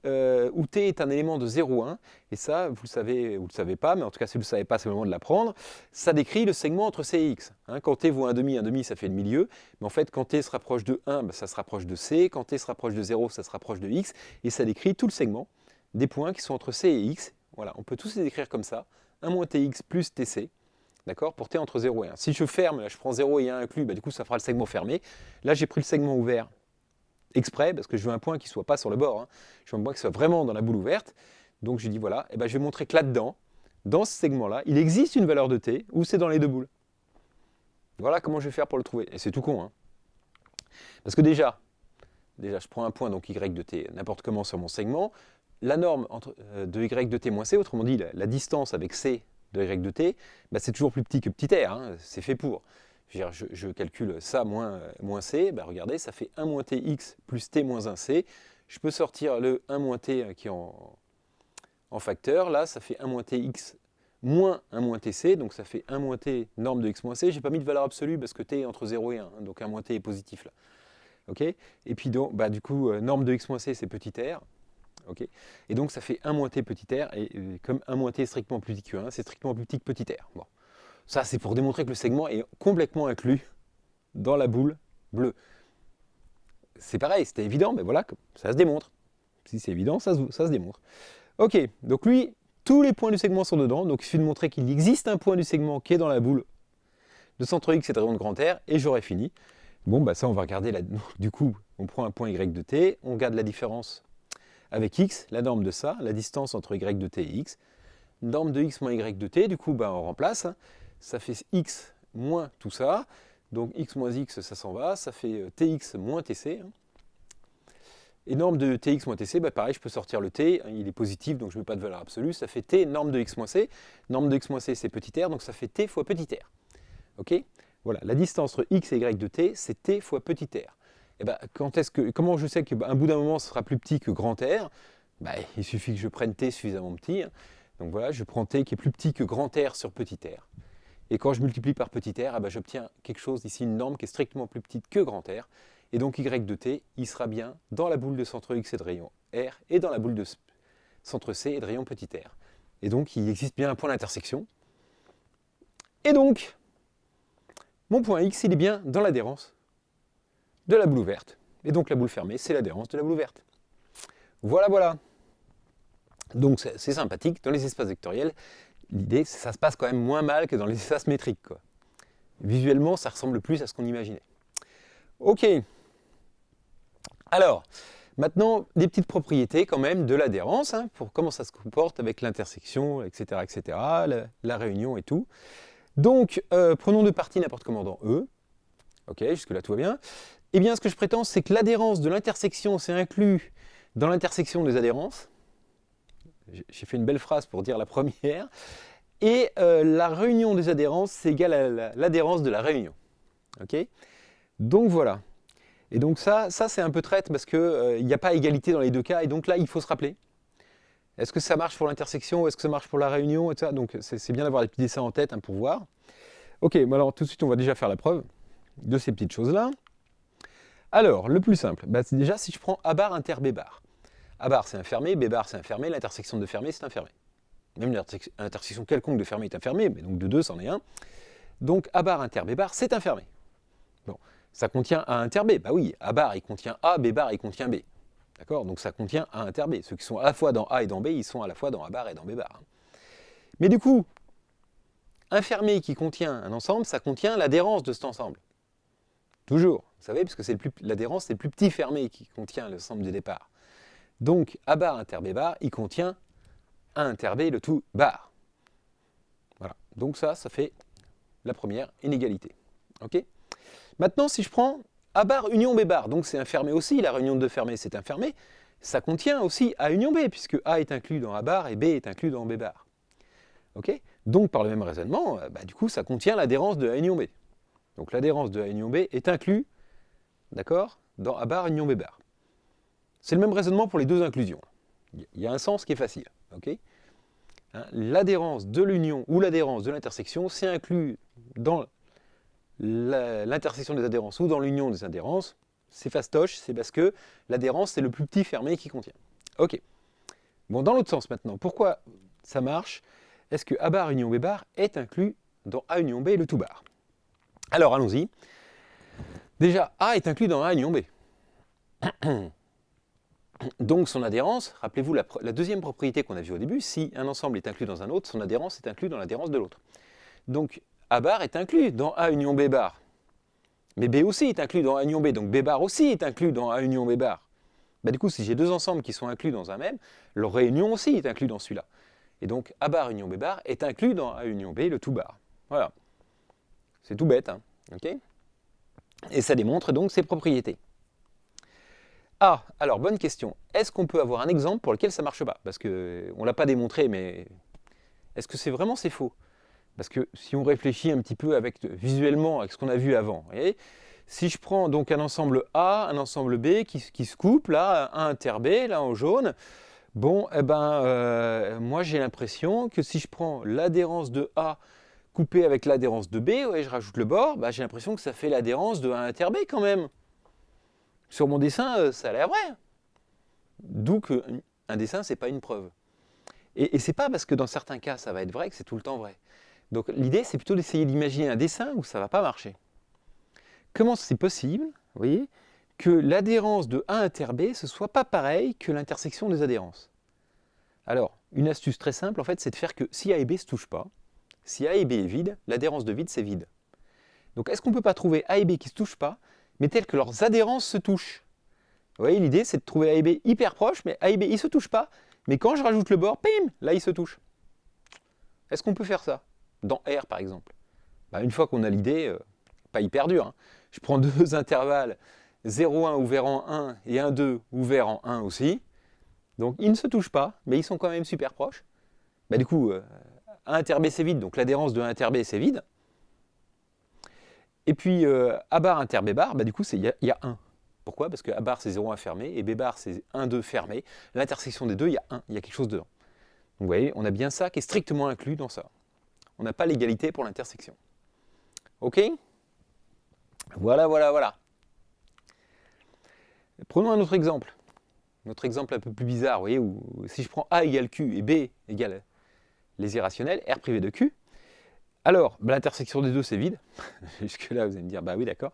où t est un élément de 0, 1, et ça, vous le savez ou vous le savez pas, mais en tout cas si vous ne le savez pas, c'est le moment de l'apprendre, ça décrit le segment entre c et x. Hein, quand t vaut 1,5 ça fait le milieu, mais en fait quand t se rapproche de 1, ça se rapproche de c, quand t se rapproche de 0, ça se rapproche de x, et ça décrit tout le segment des points qui sont entre c et x, Voilà, on peut tous les écrire comme ça. 1 moins tx plus tc, d'accord, pour t entre 0 et 1. Si je ferme, là, je prends 0 et 1 inclus, bah, du coup ça fera le segment fermé. Là j'ai pris le segment ouvert exprès, parce que je veux un point qui ne soit pas sur le bord. Hein. Je veux un point qui soit vraiment dans la boule ouverte. Donc je dis voilà, et ben, je vais montrer que là-dedans, dans ce segment-là, il existe une valeur de t où c'est dans les deux boules. Voilà comment je vais faire pour le trouver. Et c'est tout con. Hein. Parce que déjà, je prends un point, donc y de t, n'importe comment sur mon segment. La norme de y de t moins c, autrement dit, la distance avec c de y de t, bah, c'est toujours plus petit que petit r. Hein, c'est fait pour. Je calcule ça moins c, bah, regardez, ça fait 1 moins tx plus t moins 1c. Je peux sortir le 1 moins t qui est en facteur. Là, ça fait 1 moins tx moins 1 moins tc, donc ça fait 1 moins t norme de x moins c. Je n'ai pas mis de valeur absolue parce que t est entre 0 et 1, hein, donc 1 moins t est positif là. Okay, et puis donc, bah, du coup, norme de x moins c, c'est petit r. Okay, et donc ça fait 1 moins t petit r, et comme 1 moins t est strictement plus petit que 1, c'est strictement plus petit que petit r. Bon. Ça, c'est pour démontrer que le segment est complètement inclus dans la boule bleue. C'est pareil, c'était évident, mais voilà, ça se démontre. Si c'est évident, ça se démontre. Ok, donc lui, tous les points du segment sont dedans, donc il suffit de montrer qu'il existe un point du segment qui est dans la boule de centre x et de rayon de grand R, et j'aurai fini. Bon, bah ça, on va regarder, du coup, on prend un point y de t, on garde la différence avec x, la norme de ça, la distance entre y de t et x, norme de x moins y de t, du coup, bah, on remplace, hein. Ça fait x moins tout ça, donc x moins x, ça s'en va, ça fait tx moins tc, hein. Et norme de tx moins tc, bah pareil, je peux sortir le t, hein, il est positif, donc je ne mets pas de valeur absolue, ça fait t norme de x moins c, norme de x moins c, c'est petit r, donc ça fait t fois petit r. Ok ? Voilà, la distance entre x et y de t, c'est t fois petit r. Et ben, comment je sais qu'un bout d'un moment ce sera plus petit que grand R? Ben, il suffit que je prenne t suffisamment petit. Hein. Donc voilà, je prends t qui est plus petit que grand R sur petit r. Et quand je multiplie par petit r, ben, j'obtiens quelque chose ici, une norme qui est strictement plus petite que grand R. Et donc y de t, il sera bien dans la boule de centre x et de rayon R, et dans la boule de centre c et de rayon petit r. Et donc il existe bien un point d'intersection. Et donc, mon point x, il est bien dans l'adhérence de la boule ouverte. Et donc la boule fermée, c'est l'adhérence de la boule ouverte. Voilà, voilà. Donc c'est sympathique. Dans les espaces vectoriels, l'idée, c'est que ça se passe quand même moins mal que dans les espaces métriques, quoi. Visuellement, ça ressemble plus à ce qu'on imaginait. Ok. Alors, maintenant, des petites propriétés quand même de l'adhérence, hein, pour comment ça se comporte avec l'intersection, etc., etc., la réunion et tout. Donc, prenons deux parties n'importe comment dans E. Ok, jusque-là tout va bien. Eh bien, ce que je prétends, c'est que l'adhérence de l'intersection, c'est inclus dans l'intersection des adhérences. J'ai fait une belle phrase pour dire la première. Et la réunion des adhérences, c'est égal à l'adhérence de la réunion. Ok ? Donc voilà. Et donc ça c'est un peu traite parce qu'il n'y a pas égalité dans les deux cas. Et donc là, il faut se rappeler. Est-ce que ça marche pour l'intersection? Est-ce que ça marche pour la réunion, etc. Donc c'est bien d'avoir des petits dessins en tête, hein, pour voir. Ok, bon alors tout de suite, on va déjà faire la preuve de ces petites choses-là. Alors, le plus simple, bah, c'est déjà si je prends A bar inter B bar. A bar c'est un fermé, B bar c'est un fermé, l'intersection de fermé c'est un fermé. Même l'intersection quelconque de fermé est un fermé, mais donc de 2 c'en est un. Donc A bar inter B bar c'est un fermé. Bon, ça contient A inter B, bah oui, A bar il contient A, B bar il contient B. D'accord? Donc ça contient A inter B. Ceux qui sont à la fois dans A et dans B, ils sont à la fois dans A bar et dans B bar. Mais du coup, un fermé qui contient un ensemble, ça contient l'adhérence de cet ensemble. Toujours, vous savez, parce que l'adhérence, c'est le plus petit fermé qui contient l'ensemble du départ. Donc, A bar inter B bar, il contient A inter B, le tout bar. Voilà, donc ça fait la première inégalité. Ok ? Maintenant, si je prends A bar union B bar, donc c'est un fermé aussi, la réunion de deux fermés, c'est un fermé, ça contient aussi A union B, puisque A est inclus dans A bar et B est inclus dans B bar. Ok ? Donc, par le même raisonnement, bah, du coup, ça contient l'adhérence de A union B. Donc l'adhérence de A union B est inclus, d'accord, dans A bar union B bar. C'est le même raisonnement pour les deux inclusions. Il y a un sens qui est facile. Okay, hein, l'adhérence de l'union ou l'adhérence de l'intersection, c'est inclus dans l'intersection des adhérences ou dans l'union des adhérences. C'est fastoche, c'est parce que l'adhérence, c'est le plus petit fermé qui contient. Ok. Bon, dans l'autre sens maintenant, pourquoi ça marche? Est-ce que A bar union B bar est inclus dans A union B le tout bar? Alors, allons-y. Déjà, A est inclus dans A union B. Donc son adhérence, rappelez-vous la deuxième propriété qu'on a vue au début, si un ensemble est inclus dans un autre, son adhérence est inclue dans l'adhérence de l'autre. Donc A bar est inclus dans A union B bar. Mais B aussi est inclus dans A union B, donc B bar aussi est inclus dans A union B bar. Bah, du coup, si j'ai deux ensembles qui sont inclus dans un même, leur réunion aussi est inclus dans celui-là. Et donc A bar union B bar est inclus dans A union B, le tout bar. Voilà. C'est tout bête, hein, ok? Et ça démontre donc ses propriétés. Ah, alors bonne question. Est-ce qu'on peut avoir un exemple pour lequel ça ne marche pas? Parce qu'on ne l'a pas démontré, mais est-ce que c'est vraiment c'est faux? Parce que si on réfléchit un petit peu visuellement avec ce qu'on a vu avant, vous voyez, si je prends donc un ensemble A, un ensemble B qui se coupe, là, A inter B, là en jaune, bon, eh ben, moi j'ai l'impression que si je prends l'adhérence de A coupée avec l'adhérence de B, ouais, je rajoute le bord, bah, j'ai l'impression que ça fait l'adhérence de A inter B quand même. Sur mon dessin, ça a l'air vrai. D'où qu'un dessin, ce n'est pas une preuve. Et ce n'est pas parce que dans certains cas, ça va être vrai que c'est tout le temps vrai. Donc l'idée, c'est plutôt d'essayer d'imaginer un dessin où ça ne va pas marcher. Comment c'est possible, vous voyez, que l'adhérence de A inter B, ce ne soit pas pareil que l'intersection des adhérences? Alors, une astuce très simple, en fait, c'est de faire que si A et B ne se touchent pas, si A et B est vide, l'adhérence de vide, c'est vide. Donc est-ce qu'on ne peut pas trouver A et B qui ne se touchent pas, mais telles que leurs adhérences se touchent? Vous voyez, l'idée, c'est de trouver A et B hyper proches, mais A et B, ils ne se touchent pas. Mais quand je rajoute le bord, bim, là, ils se touchent. Est-ce qu'on peut faire ça? Dans R, par exemple. Bah, une fois qu'on a l'idée, pas hyper dur, hein. Je prends deux intervalles, 0,1 ouvert en 1 et 1,2 ouvert en 1 aussi. Donc, ils ne se touchent pas, mais ils sont quand même super proches. Bah, du coup, A inter B, c'est vide, donc l'adhérence de A inter B, c'est vide. Et puis, A bar inter B bar, bah, du coup, il y a 1. Pourquoi? Parce que A bar c'est 0,1 fermé et B bar c'est 1,2 fermé. L'intersection des deux, il y a 1, il y a quelque chose dedans. Donc vous voyez, on a bien ça qui est strictement inclus dans ça. On n'a pas l'égalité pour l'intersection. Ok? Voilà, voilà, voilà. Prenons un autre exemple. Notre exemple un peu plus bizarre, vous voyez, où si je prends A égale Q et B égale les irrationnels, R privé de Q, alors bah, l'intersection des deux c'est vide. Jusque-là, vous allez me dire, bah oui, d'accord.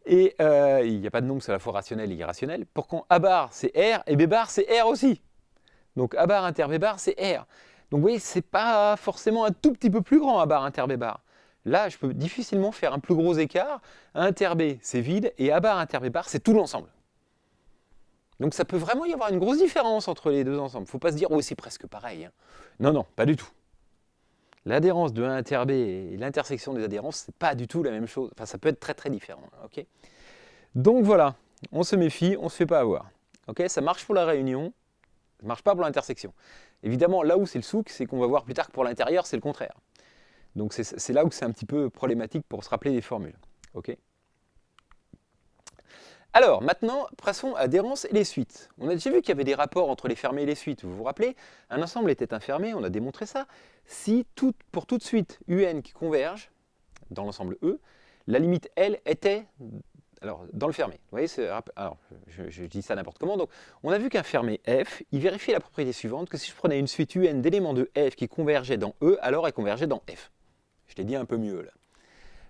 Et il n'y a pas de nombre, c'est à la fois rationnel et irrationnel. Pour quand A bar c'est R et B bar c'est R aussi. Donc A bar inter B bar c'est R. Donc vous voyez, c'est pas forcément un tout petit peu plus grand A bar inter B bar. Là, je peux difficilement faire un plus gros écart. A inter B c'est vide et A bar inter B bar c'est tout l'ensemble. Donc ça peut vraiment y avoir une grosse différence entre les deux ensembles. Il ne faut pas se dire, oh c'est presque pareil, hein. Non, non, pas du tout. L'adhérence de A inter B et l'intersection des adhérences, c'est pas du tout la même chose. Enfin, ça peut être très très différent. Okay, donc voilà, on se méfie, on ne se fait pas avoir. Okay, ça marche pour la réunion, ça ne marche pas pour l'intersection. Évidemment, là où c'est le souk, c'est qu'on va voir plus tard que pour l'intérieur, c'est le contraire. Donc c'est là où c'est un petit peu problématique pour se rappeler des formules. Okay, alors, maintenant, passons à adhérence et les suites. On a déjà vu qu'il y avait des rapports entre les fermés et les suites. Vous vous rappelez? Un ensemble était un fermé, on a démontré ça. Si pour toute suite UN qui converge dans l'ensemble E, la limite L était dans le fermé. Vous voyez, alors, je dis ça n'importe comment. Donc, on a vu qu'un fermé F, il vérifie la propriété suivante, que si je prenais une suite UN d'éléments de F qui convergeait dans E, alors elle convergeait dans F. Je l'ai dit un peu mieux là.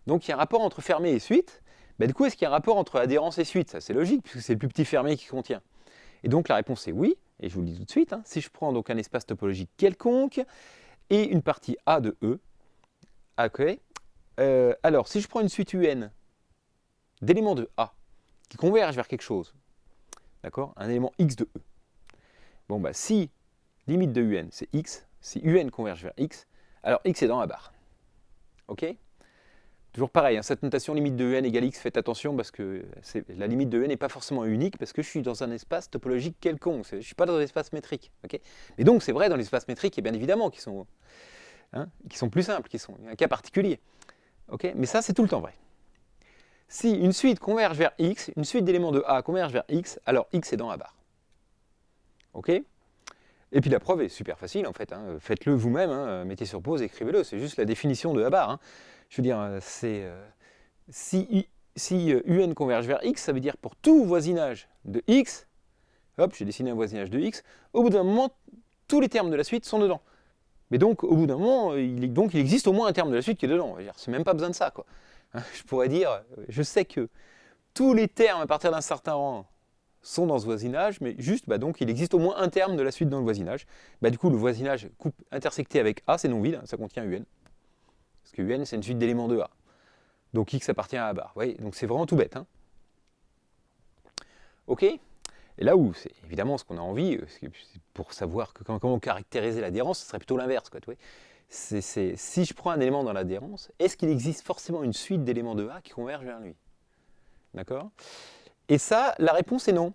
Donc, il y a un rapport entre fermé et suite. Bah, du coup, est-ce qu'il y a un rapport entre adhérence et suite? Ça, c'est logique, puisque c'est le plus petit fermé qui contient. Et donc, la réponse est oui, et je vous le dis tout de suite. Hein, si je prends donc un espace topologique quelconque et une partie A de E, okay, alors, si je prends une suite UN d'éléments de A qui convergent vers quelque chose, d'accord, un élément X de E, bon, bah, si limite de UN, c'est X, si UN converge vers X, alors X est dans A bar. OK? Toujours pareil, hein, cette notation limite de n égale x, faites attention parce que la limite de n n'est pas forcément unique parce que je suis dans un espace topologique quelconque, je ne suis pas dans un espace métrique. Okay, mais donc c'est vrai dans l'espace métrique, et bien évidemment, qui sont plus simples, qui sont un cas particulier. Okay, mais ça, c'est tout le temps vrai. Si une suite converge vers x, une suite d'éléments de A converge vers x, alors x est dans A bar. Ok? Et puis la preuve est super facile en fait, hein. Faites-le vous-même, hein. Mettez sur pause, écrivez-le, c'est juste la définition de A bar. Hein. Je veux dire, si UN converge vers X, ça veut dire pour tout voisinage de X, hop, j'ai dessiné un voisinage de X, au bout d'un moment, tous les termes de la suite sont dedans. Mais donc, au bout d'un moment, il existe au moins un terme de la suite qui est dedans. C'est même pas besoin de ça, quoi. Hein, je pourrais dire, je sais que tous les termes à partir d'un certain rang sont dans ce voisinage, mais juste, donc, il existe au moins un terme de la suite dans le voisinage. Du coup, le voisinage intersecté avec A, c'est non vide, hein, ça contient UN. Parce que UN, c'est une suite d'éléments de A. Donc X appartient à A bar. Vous voyez, donc c'est vraiment tout bête. Hein. OK. Et là où, c'est évidemment ce qu'on a envie, pour savoir comment caractériser l'adhérence, ce serait plutôt l'inverse. Si je prends un élément dans l'adhérence, est-ce qu'il existe forcément une suite d'éléments de A qui convergent vers lui? D'accord? Et ça, la réponse est non.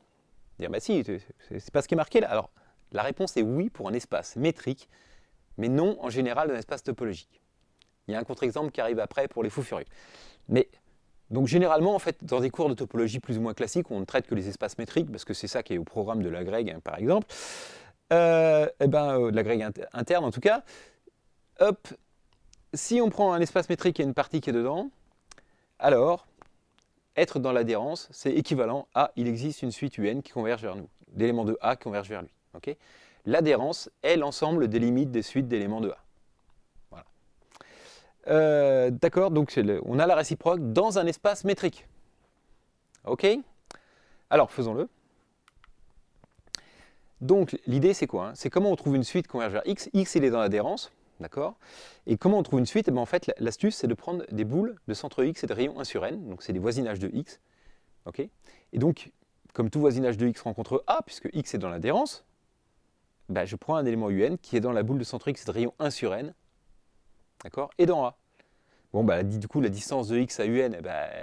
Dire, si, c'est pas ce qui est marqué là. Alors, la réponse est oui pour un espace métrique, mais non en général d'un espace topologique. Il y a un contre-exemple qui arrive après pour les fous furieux. Mais, donc généralement, en fait, dans des cours de topologie plus ou moins classiques, on ne traite que les espaces métriques, parce que c'est ça qui est au programme de l'agrég, hein, par exemple. De l'agrég interne, en tout cas. Hop, si on prend un espace métrique et une partie qui est dedans, alors, être dans l'adhérence, c'est équivalent à il existe une suite UN qui converge vers nous, d'éléments de A qui convergent vers lui. Okay, l'adhérence est l'ensemble des limites des suites d'éléments de A. Voilà. D'accord, donc on a la réciproque dans un espace métrique. OK? Alors, faisons-le. Donc, l'idée, c'est quoi? C'est comment on trouve une suite qui converge vers X. X, il est dans l'adhérence. D'accord? Et comment on trouve une suite? En fait, l'astuce, c'est de prendre des boules de centre X et de rayon 1 sur N. Donc, c'est des voisinages de X. Okay, et donc, comme tout voisinage de X rencontre A, puisque X est dans l'adhérence, je prends un élément UN qui est dans la boule de centre X et de rayon 1 sur N. D'accord? Et dans A. Bon, du coup, la distance de X à UN,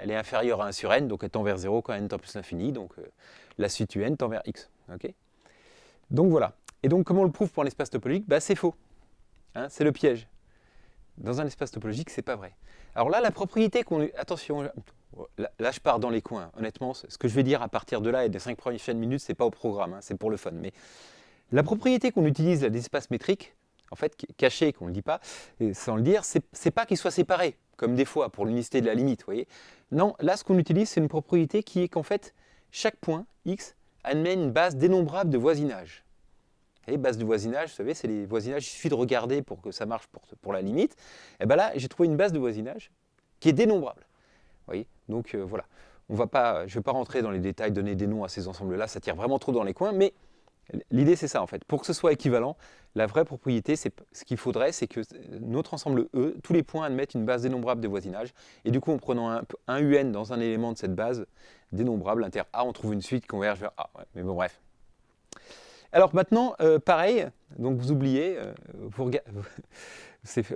elle est inférieure à 1 sur N, donc elle tend vers 0 quand N tend plus l'infini. Donc, la suite UN tend vers X. Okay, donc, voilà. Et donc, comment on le prouve pour un espace topologique? C'est faux. Hein, c'est le piège. Dans un espace topologique, c'est pas vrai. Alors là, la propriété qu'on... Attention, là je pars dans les coins. Honnêtement, ce que je vais dire à partir de là et des 5 prochaines minutes, c'est pas au programme, hein, c'est pour le fun. Mais la propriété qu'on utilise à des espaces métriques, en fait, cachée, qu'on ne le dit pas, et sans le dire, c'est pas qu'ils soient séparés, comme des fois, pour l'unicité de la limite, vous voyez. Non, là, ce qu'on utilise, c'est une propriété qui est qu'en fait, chaque point, X, admet une base dénombrable de voisinage. Et base de voisinage, vous savez, c'est les voisinages, il suffit de regarder pour que ça marche pour la limite. Et là, j'ai trouvé une base de voisinage qui est dénombrable. Vous voyez, donc voilà. Je ne vais pas rentrer dans les détails, donner des noms à ces ensembles-là, ça tire vraiment trop dans les coins, mais l'idée c'est ça en fait. Pour que ce soit équivalent, la vraie propriété, ce qu'il faudrait, c'est que notre ensemble E, tous les points admettent une base dénombrable de voisinage, et du coup en prenant un UN dans un élément de cette base dénombrable, inter A, on trouve une suite qui converge vers A. Ouais, mais bon, bref. Alors maintenant, pareil, donc vous oubliez,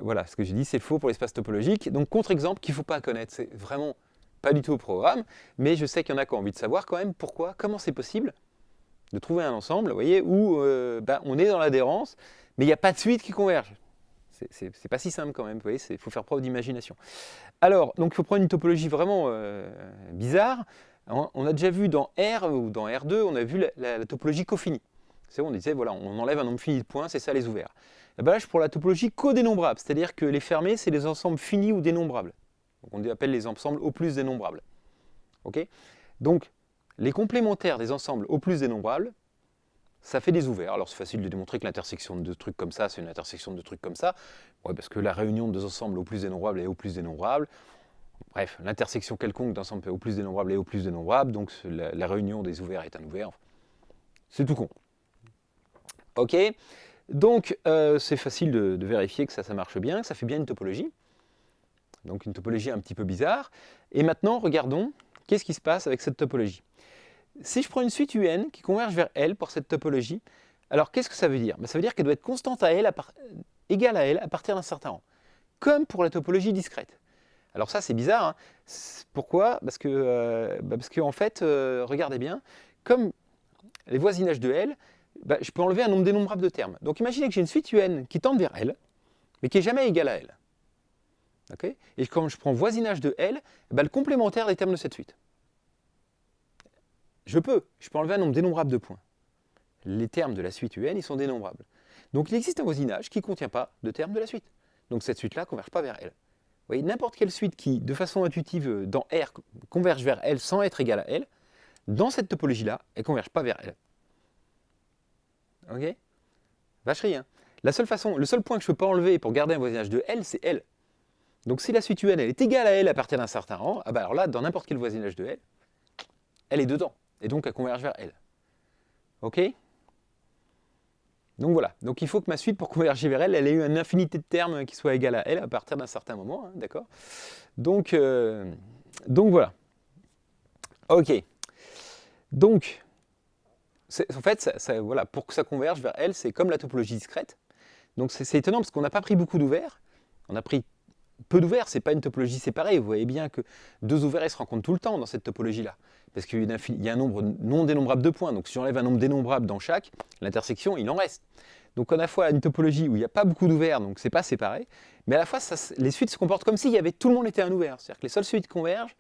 voilà, ce que j'ai dit, c'est faux pour l'espace topologique. Donc contre-exemple qu'il ne faut pas connaître, c'est vraiment pas du tout au programme, mais je sais qu'il y en a qui ont envie de savoir quand même pourquoi, comment c'est possible de trouver un ensemble, vous voyez, où on est dans l'adhérence, mais il n'y a pas de suite qui converge. C'est pas si simple quand même, vous voyez, il faut faire preuve d'imagination. Alors, donc il faut prendre une topologie vraiment bizarre. On a déjà vu dans R ou dans R2, on a vu la topologie cofinie. C'est bon, on disait, voilà, on enlève un nombre fini de points, c'est ça les ouverts. Et là, je prends la topologie codénombrable, c'est-à-dire que les fermés, c'est les ensembles finis ou dénombrables. Donc, on appelle les ensembles O plus dénombrables. Okay, donc, les complémentaires des ensembles O plus dénombrables, ça fait des ouverts. Alors, c'est facile de démontrer que l'intersection de deux trucs comme ça, c'est une intersection de deux trucs comme ça. Ouais, parce que la réunion de deux ensembles O plus dénombrables et O plus dénombrables, bref, l'intersection quelconque d'ensembles O plus dénombrables et O plus dénombrables, donc la réunion des ouverts est un ouvert. C'est tout con. Ok, donc c'est facile de vérifier que ça marche bien, que ça fait bien une topologie. Donc une topologie un petit peu bizarre. Et maintenant, regardons, qu'est-ce qui se passe avec cette topologie? Si je prends une suite UN qui converge vers L pour cette topologie, alors qu'est-ce que ça veut dire? Ça veut dire qu'elle doit être constante à L, égale à L à partir d'un certain rang. Comme pour la topologie discrète. Alors ça c'est bizarre, hein. Pourquoi? Parce que en fait, regardez bien, comme les voisinages de L, je peux enlever un nombre dénombrable de termes. Donc imaginez que j'ai une suite UN qui tend vers L, mais qui n'est jamais égale à L. Okay, et quand je prends voisinage de L, le complémentaire des termes de cette suite. Je peux enlever un nombre dénombrable de points. Les termes de la suite UN, ils sont dénombrables. Donc il existe un voisinage qui ne contient pas de termes de la suite. Donc cette suite-là ne converge pas vers L. Vous voyez, n'importe quelle suite qui, de façon intuitive, dans R, converge vers L sans être égale à L, dans cette topologie-là, elle ne converge pas vers L. Ok? Vacherie, hein? Le seul point que je ne peux pas enlever pour garder un voisinage de L, c'est L. Donc si la suite UN elle est égale à L à partir d'un certain rang, alors là, dans n'importe quel voisinage de L, elle est dedans. et donc elle converge vers L. Ok? Donc voilà, donc il faut que ma suite pour converger vers L, elle ait eu une infinité de termes qui soit égale à L à partir d'un certain moment, hein, d'accord? Donc voilà. Ok. Donc, en fait, voilà, pour que ça converge vers L, c'est comme la topologie discrète. Donc c'est étonnant parce qu'on n'a pas pris beaucoup d'ouverts, on a pris peu d'ouverts, c'est pas une topologie séparée. Vous voyez bien que deux ouverts ils se rencontrent tout le temps dans cette topologie-là. Parce qu'il y a un nombre non dénombrable de points. Donc si j'enlève un nombre dénombrable dans chaque, l'intersection, il en reste. Donc on a à la fois une topologie où il n'y a pas beaucoup d'ouverts, donc c'est pas séparé, mais à la fois les suites se comportent comme si tout le monde était un ouvert. C'est-à-dire que les seules suites qui convergent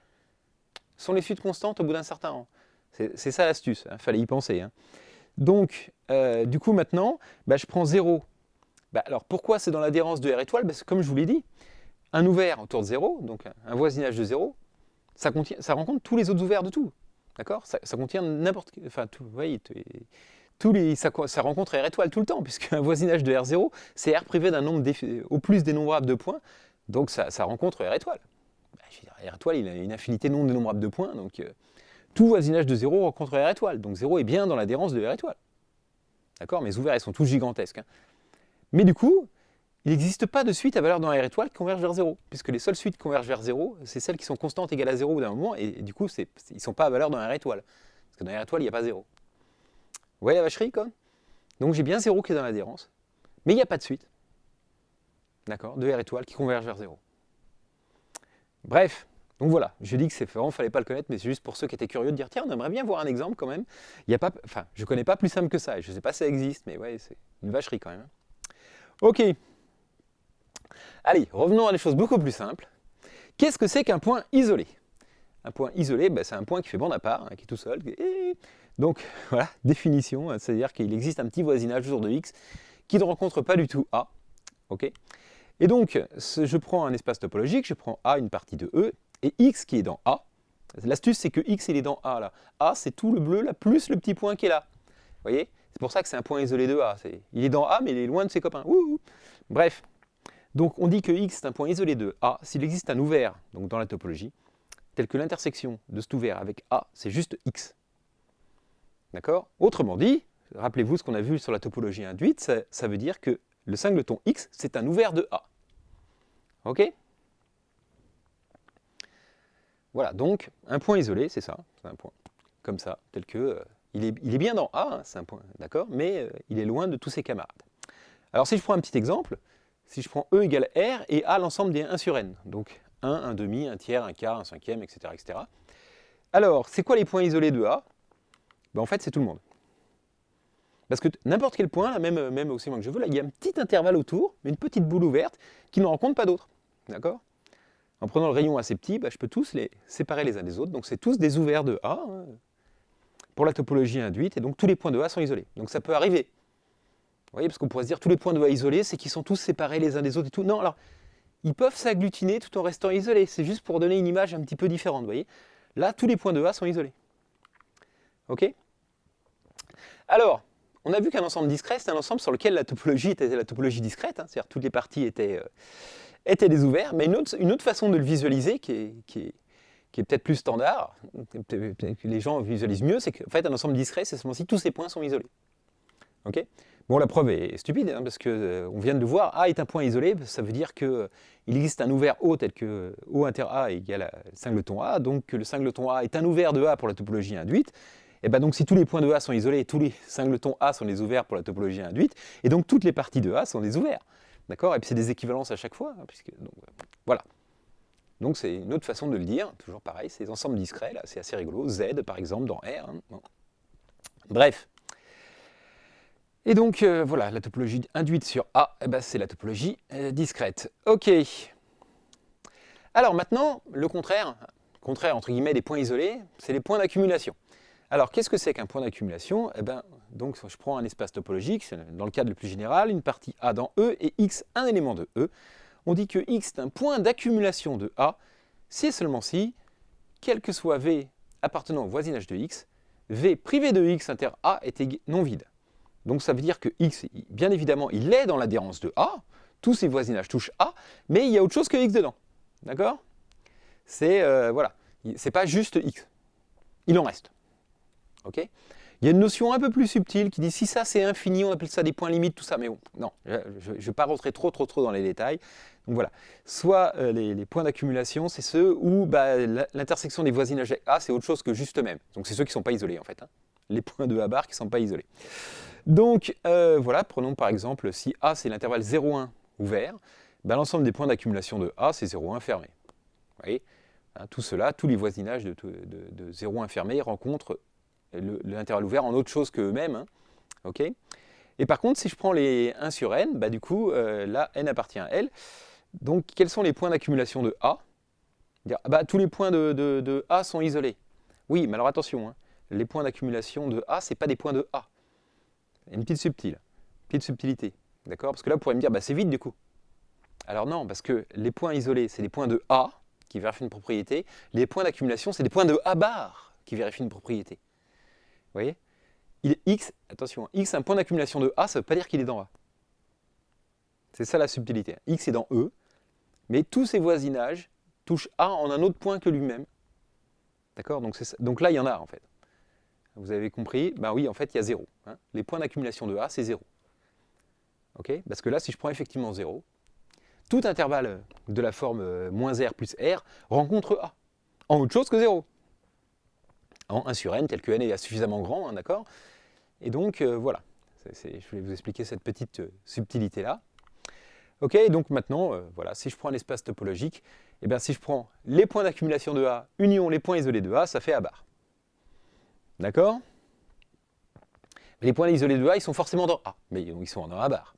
sont les suites constantes au bout d'un certain rang. C'est ça l'astuce, il fallait y penser. Hein. Donc, du coup maintenant, je prends 0. Alors pourquoi c'est dans l'adhérence de R étoile? Parce que comme je vous l'ai dit, un ouvert autour de 0, donc un voisinage de 0, ça rencontre tous les autres ouverts de tout. D'accord? Ça contient n'importe quel. Enfin, vous voyez, ça rencontre R étoile tout le temps, puisqu'un voisinage de R0, c'est R privé d'un nombre au plus dénombrable de points, donc ça rencontre R étoile. Je veux dire, R étoile, il a une infinité non dénombrable de points, donc tout voisinage de 0 rencontre R étoile. Donc 0 est bien dans l'adhérence de R étoile. D'accord? Mes ouverts, ils sont tous gigantesques. Hein. Mais du coup, il n'existe pas de suite à valeur dans R étoile qui converge vers 0, puisque les seules suites qui convergent vers 0, c'est celles qui sont constantes égales à 0 au bout d'un moment, et du coup, ils ne sont pas à valeur dans R étoile. Parce que dans R étoile, il n'y a pas 0. Vous voyez la vacherie, quoi? Donc j'ai bien 0 qui est dans l'adhérence, mais il n'y a pas de suite. D'accord? De R étoile qui converge vers 0. Bref, donc voilà, je dis que c'est vraiment, il ne fallait pas le connaître, mais c'est juste pour ceux qui étaient curieux de dire, tiens, on aimerait bien voir un exemple quand même. Je ne connais pas plus simple que ça, et je ne sais pas si ça existe, mais ouais, c'est une vacherie quand même. Ok. Allez, revenons à des choses beaucoup plus simples. Qu'est-ce que c'est qu'un point isolé? Un point isolé, c'est un point qui fait bande à part, qui est tout seul. Donc voilà, définition, c'est-à-dire qu'il existe un petit voisinage autour de x qui ne rencontre pas du tout A. Okay, et donc, je prends un espace topologique, je prends A, une partie de E, et x qui est dans A. L'astuce, c'est que x, il est dans A, là. A, c'est tout le bleu, là, plus le petit point qui est là. Vous voyez? C'est pour ça que c'est un point isolé de A. Il est dans A, mais il est loin de ses copains. Ouh. Bref. Donc, on dit que x est un point isolé de A s'il existe un ouvert, donc dans la topologie, tel que l'intersection de cet ouvert avec A, c'est juste x. D'accord? Autrement dit, rappelez-vous ce qu'on a vu sur la topologie induite, ça veut dire que le singleton x, c'est un ouvert de A. Ok? Voilà, donc un point isolé, c'est ça, c'est un point comme ça, tel que il est bien dans A, hein, c'est un point, d'accord, mais il est loin de tous ses camarades. Alors si je prends un petit exemple, si je prends E égale R et A l'ensemble des 1 sur N, donc 1, 1 demi, 1 tiers, 1 quart, 1 cinquième, etc., etc. Alors, c'est quoi les points isolés de A? En fait, c'est tout le monde. Parce que n'importe quel point, là, même aussi loin que je veux, là, il y a un petit intervalle autour, une petite boule ouverte, qui ne rencontre pas d'autres. D'accord? En prenant le rayon assez petit, je peux tous les séparer les uns des autres. Donc c'est tous des ouverts de A, hein, pour la topologie induite, et donc tous les points de A sont isolés. Donc ça peut arriver. Vous voyez, parce qu'on pourrait se dire tous les points de A isolés, c'est qu'ils sont tous séparés les uns des autres et tout. Non, alors, ils peuvent s'agglutiner tout en restant isolés. C'est juste pour donner une image un petit peu différente, vous voyez. Là, tous les points de A sont isolés. Ok? Alors, on a vu qu'un ensemble discret, c'est un ensemble sur lequel la topologie était la topologie discrète, hein, c'est-à-dire toutes les parties étaient des ouverts, mais une autre façon de le visualiser, qui est peut-être plus standard, peut-être que les gens visualisent mieux, c'est qu'en fait un ensemble discret, c'est seulement si tous ces points sont isolés. Ok? Bon, la preuve est stupide, hein, parce qu'on vient de le voir, A est un point isolé, ça veut dire qu'il existe un ouvert O tel que O inter A égale à singleton A, donc que le singleton A est un ouvert de A pour la topologie induite, et donc si tous les points de A sont isolés, tous les singletons A sont des ouverts pour la topologie induite, et donc toutes les parties de A sont des ouverts. D'accord? Et puis c'est des équivalences à chaque fois, hein, donc, voilà. Donc c'est une autre façon de le dire, toujours pareil, c'est des ensembles discrets, là, c'est assez rigolo, Z par exemple dans R. Hein, bon. Bref. Et donc voilà, la topologie induite sur A, c'est la topologie discrète. Ok. Alors maintenant, le contraire entre guillemets des points isolés, c'est les points d'accumulation. Alors qu'est-ce que c'est qu'un point d'accumulation? Donc je prends un espace topologique, dans le cadre le plus général, une partie A dans E et X un élément de E. On dit que X est un point d'accumulation de A, si et seulement si, quel que soit V appartenant au voisinage de X, V privé de X inter A est non vide. Donc ça veut dire que X, bien évidemment, il est dans l'adhérence de A, tous ses voisinages touchent A, mais il y a autre chose que X dedans. D'accord? C'est, voilà, c'est pas juste X. Il en reste. Ok. Il y a une notion un peu plus subtile qui dit si ça c'est infini, on appelle ça des points limites, tout ça. Mais bon, non, je ne vais pas rentrer trop dans les détails. Donc voilà. Soit les points d'accumulation, c'est ceux où l'intersection des voisinages avec A, c'est autre chose que juste eux-mêmes. Donc c'est ceux qui ne sont pas isolés en fait. Hein. Les points de A bar qui ne sont pas isolés. Donc voilà, prenons par exemple si A c'est l'intervalle 0,1 ouvert, l'ensemble des points d'accumulation de A c'est 0,1 fermé. Vous voyez, hein, tout cela, tous les voisinages de 0,1 fermé rencontrent l'intervalle ouvert en autre chose qu'eux-mêmes. Hein, okay. Et par contre, si je prends les 1 sur n, du coup, là, n appartient à L. Donc, quels sont les points d'accumulation de A? Tous les points de A sont isolés. Oui, mais alors attention, hein, les points d'accumulation de A, ce n'est pas des points de A. Il y a une petite subtilité. D'accord? Parce que là, vous pourriez me dire, c'est vide du coup. Alors non, parce que les points isolés, c'est des points de A qui vérifient une propriété. Les points d'accumulation, c'est des points de A bar qui vérifient une propriété. Vous voyez, X, attention, X, un point d'accumulation de A, ça ne veut pas dire qu'il est dans A. C'est ça la subtilité. X est dans E, mais tous ces voisinages touchent A en un autre point que lui-même. D'accord, donc là, il y en a en fait. Vous avez compris? Oui, en fait, il y a 0. Hein. Les points d'accumulation de A, c'est 0. Okay, parce que là, si je prends effectivement 0, tout intervalle de la forme moins R plus R rencontre A, en autre chose que 0. En 1 sur n, tel que n est suffisamment grand, hein, d'accord? Et donc, voilà, je voulais vous expliquer cette petite subtilité-là. Ok, donc maintenant, voilà, si je prends un espace topologique, si je prends les points d'accumulation de A, union les points isolés de A, ça fait A bar. D'accord? Les points isolés de A, ils sont forcément dans A, mais ils sont dans A bar.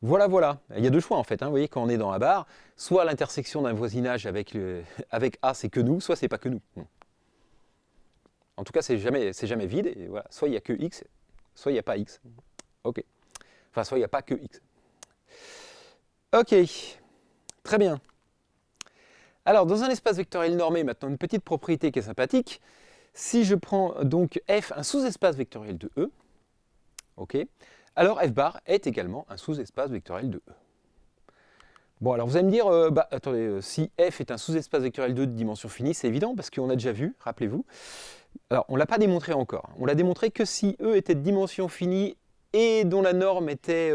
Voilà. Il y a deux choix en fait. Hein. Vous voyez, quand on est dans A bar, soit l'intersection d'un voisinage avec A, c'est que nous, soit c'est pas que nous. En tout cas, c'est jamais vide. Et voilà. Soit il n'y a que X, soit il n'y a pas X. Ok. Enfin, soit il n'y a pas que X. Ok. Très bien. Alors, dans un espace vectoriel normé, maintenant, une petite propriété qui est sympathique. Si je prends donc F, un sous-espace vectoriel de E, ok, alors F bar est également un sous-espace vectoriel de E. Bon, alors vous allez me dire, attendez, si F est un sous-espace vectoriel de dimension finie, c'est évident, parce qu'on a déjà vu, rappelez-vous. Alors, on ne l'a pas démontré encore. On l'a démontré que si E était de dimension finie et dont la norme était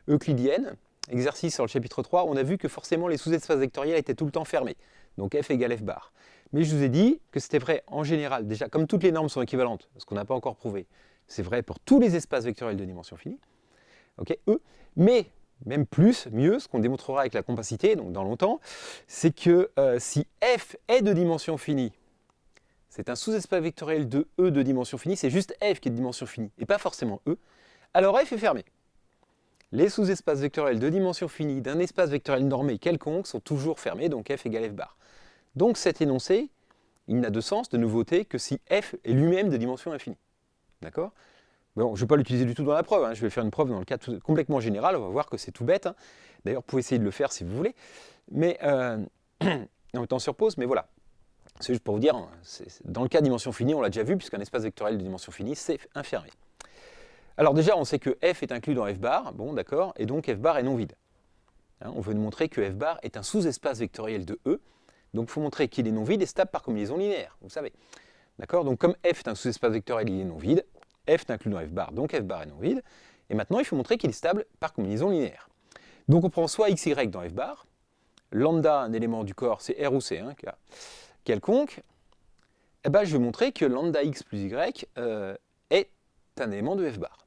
euclidienne, exercice sur le chapitre 3, on a vu que forcément les sous-espaces vectoriels étaient tout le temps fermés. Donc F égale F bar. Mais je vous ai dit que c'était vrai en général, déjà, comme toutes les normes sont équivalentes, ce qu'on n'a pas encore prouvé, c'est vrai pour tous les espaces vectoriels de dimension finie, ok, E, mais même plus, mieux, ce qu'on démontrera avec la compacité, donc dans longtemps, c'est que si F est de dimension finie, c'est un sous-espace vectoriel de E de dimension finie, c'est juste F qui est de dimension finie, et pas forcément E, alors F est fermé. Les sous-espaces vectoriels de dimension finie d'un espace vectoriel normé quelconque sont toujours fermés, donc F égale F bar. Donc cet énoncé, il n'a de sens, de nouveauté, que si F est lui-même de dimension infinie. D'accord? Bon, je ne vais pas l'utiliser du tout dans la preuve, hein. Je vais faire une preuve dans le cas complètement général, on va voir que c'est tout bête. Hein. D'ailleurs, vous pouvez essayer de le faire si vous voulez, mais en mettant sur pause, mais voilà. C'est juste pour vous dire, dans le cas de dimension finie, on l'a déjà vu, puisqu'un espace vectoriel de dimension finie, c'est infermé. Alors déjà, on sait que F est inclus dans F bar, bon d'accord, et donc F bar est non vide. Hein, on veut montrer que F bar est un sous-espace vectoriel de E, donc il faut montrer qu'il est non vide et stable par combinaison linéaire, vous savez. D'accord? Donc comme F est un sous-espace vectoriel, il est non vide, F est inclus dans F bar, donc F bar est non vide, et maintenant il faut montrer qu'il est stable par combinaison linéaire. Donc on prend soit XY dans F bar, lambda, un élément du corps, c'est R ou C, hein, quelconque, et je vais montrer que lambda X plus Y est un élément de F bar.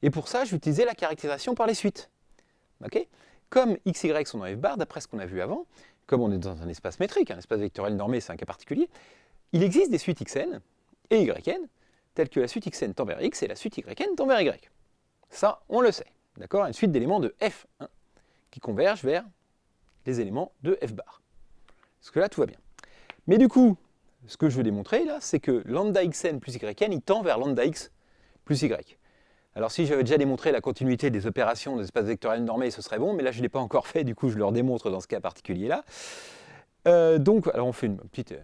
Et pour ça, je vais utiliser la caractérisation par les suites. Okay? Comme x, y sont dans F bar, d'après ce qu'on a vu avant, comme on est dans un espace métrique, un espace vectoriel normé, c'est un cas particulier, il existe des suites xn et yn, telles que la suite xn tend vers x et la suite yn tend vers y. Ça, on le sait. D'accord? Une suite d'éléments de F qui convergent vers les éléments de F bar. Parce que là, tout va bien. Mais du coup, ce que je veux démontrer là, c'est que lambda xn plus yn, il tend vers lambda x plus y. Alors si j'avais déjà démontré la continuité des opérations des espaces vectoriels normés, ce serait bon, mais là je ne l'ai pas encore fait, du coup je le redémontre dans ce cas particulier-là. Donc, alors on fait un petit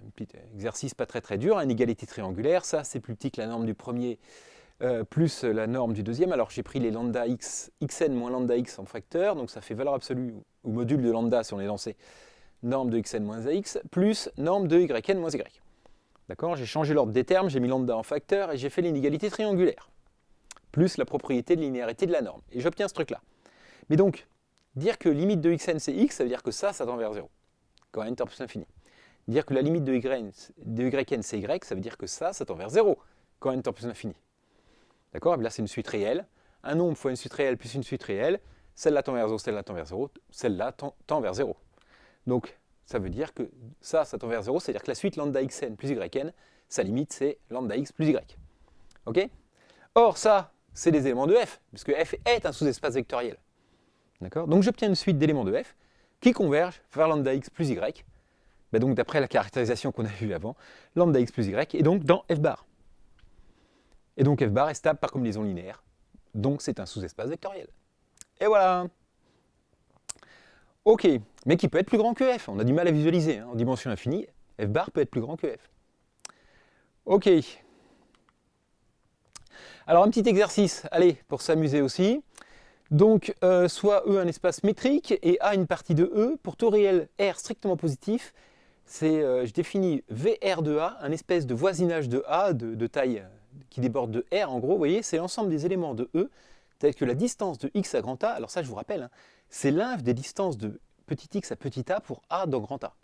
exercice pas très dur, une égalité triangulaire, ça c'est plus petit que la norme du premier plus la norme du deuxième. Alors j'ai pris les lambda x, xn moins lambda x en facteur, donc ça fait valeur absolue ou module de lambda si on est lancé, norme de xn moins ax, plus norme de yn moins y. D'accord? J'ai changé l'ordre des termes, j'ai mis lambda en facteur et j'ai fait l'inégalité triangulaire, plus la propriété de linéarité de la norme. Et j'obtiens ce truc-là. Mais donc, dire que limite de xn c'est x, ça veut dire que ça tend vers 0, quand n tend plus l'infini. Dire que la limite de yn c'est y, ça veut dire que ça tend vers 0, quand n tend plus l'infini. D'accord? Et bien là, c'est une suite réelle. Un nombre fois une suite réelle plus une suite réelle. Celle-là tend vers 0, celle-là tend vers 0, celle-là tend vers 0. Donc, ça veut dire que ça tend vers 0, c'est-à-dire que la suite lambda xn plus yn, sa limite, c'est lambda x plus y. Ok? Or, ça, c'est des éléments de f, puisque f est un sous-espace vectoriel. D'accord? Donc, j'obtiens une suite d'éléments de f qui convergent vers lambda x plus y. Ben donc, d'après la caractérisation qu'on a vue avant, lambda x plus y, et donc dans f bar. Et donc, f bar est stable par combinaison linéaire. Donc, c'est un sous-espace vectoriel. Et voilà! Ok, mais qui peut être plus grand que f. On a du mal à visualiser. En dimension infinie, f bar peut être plus grand que f. Ok. Alors, un petit exercice, allez, pour s'amuser aussi. Donc, soit E un espace métrique et A une partie de E, pour tout réel R strictement positif, je définis VR de A, un espèce de voisinage de A, de taille qui déborde de R en gros, vous voyez, c'est l'ensemble des éléments de E, tels que la distance de x à grand A, alors ça je vous rappelle, c'est l'inf des distances de petit x à petit a pour A dans grand A.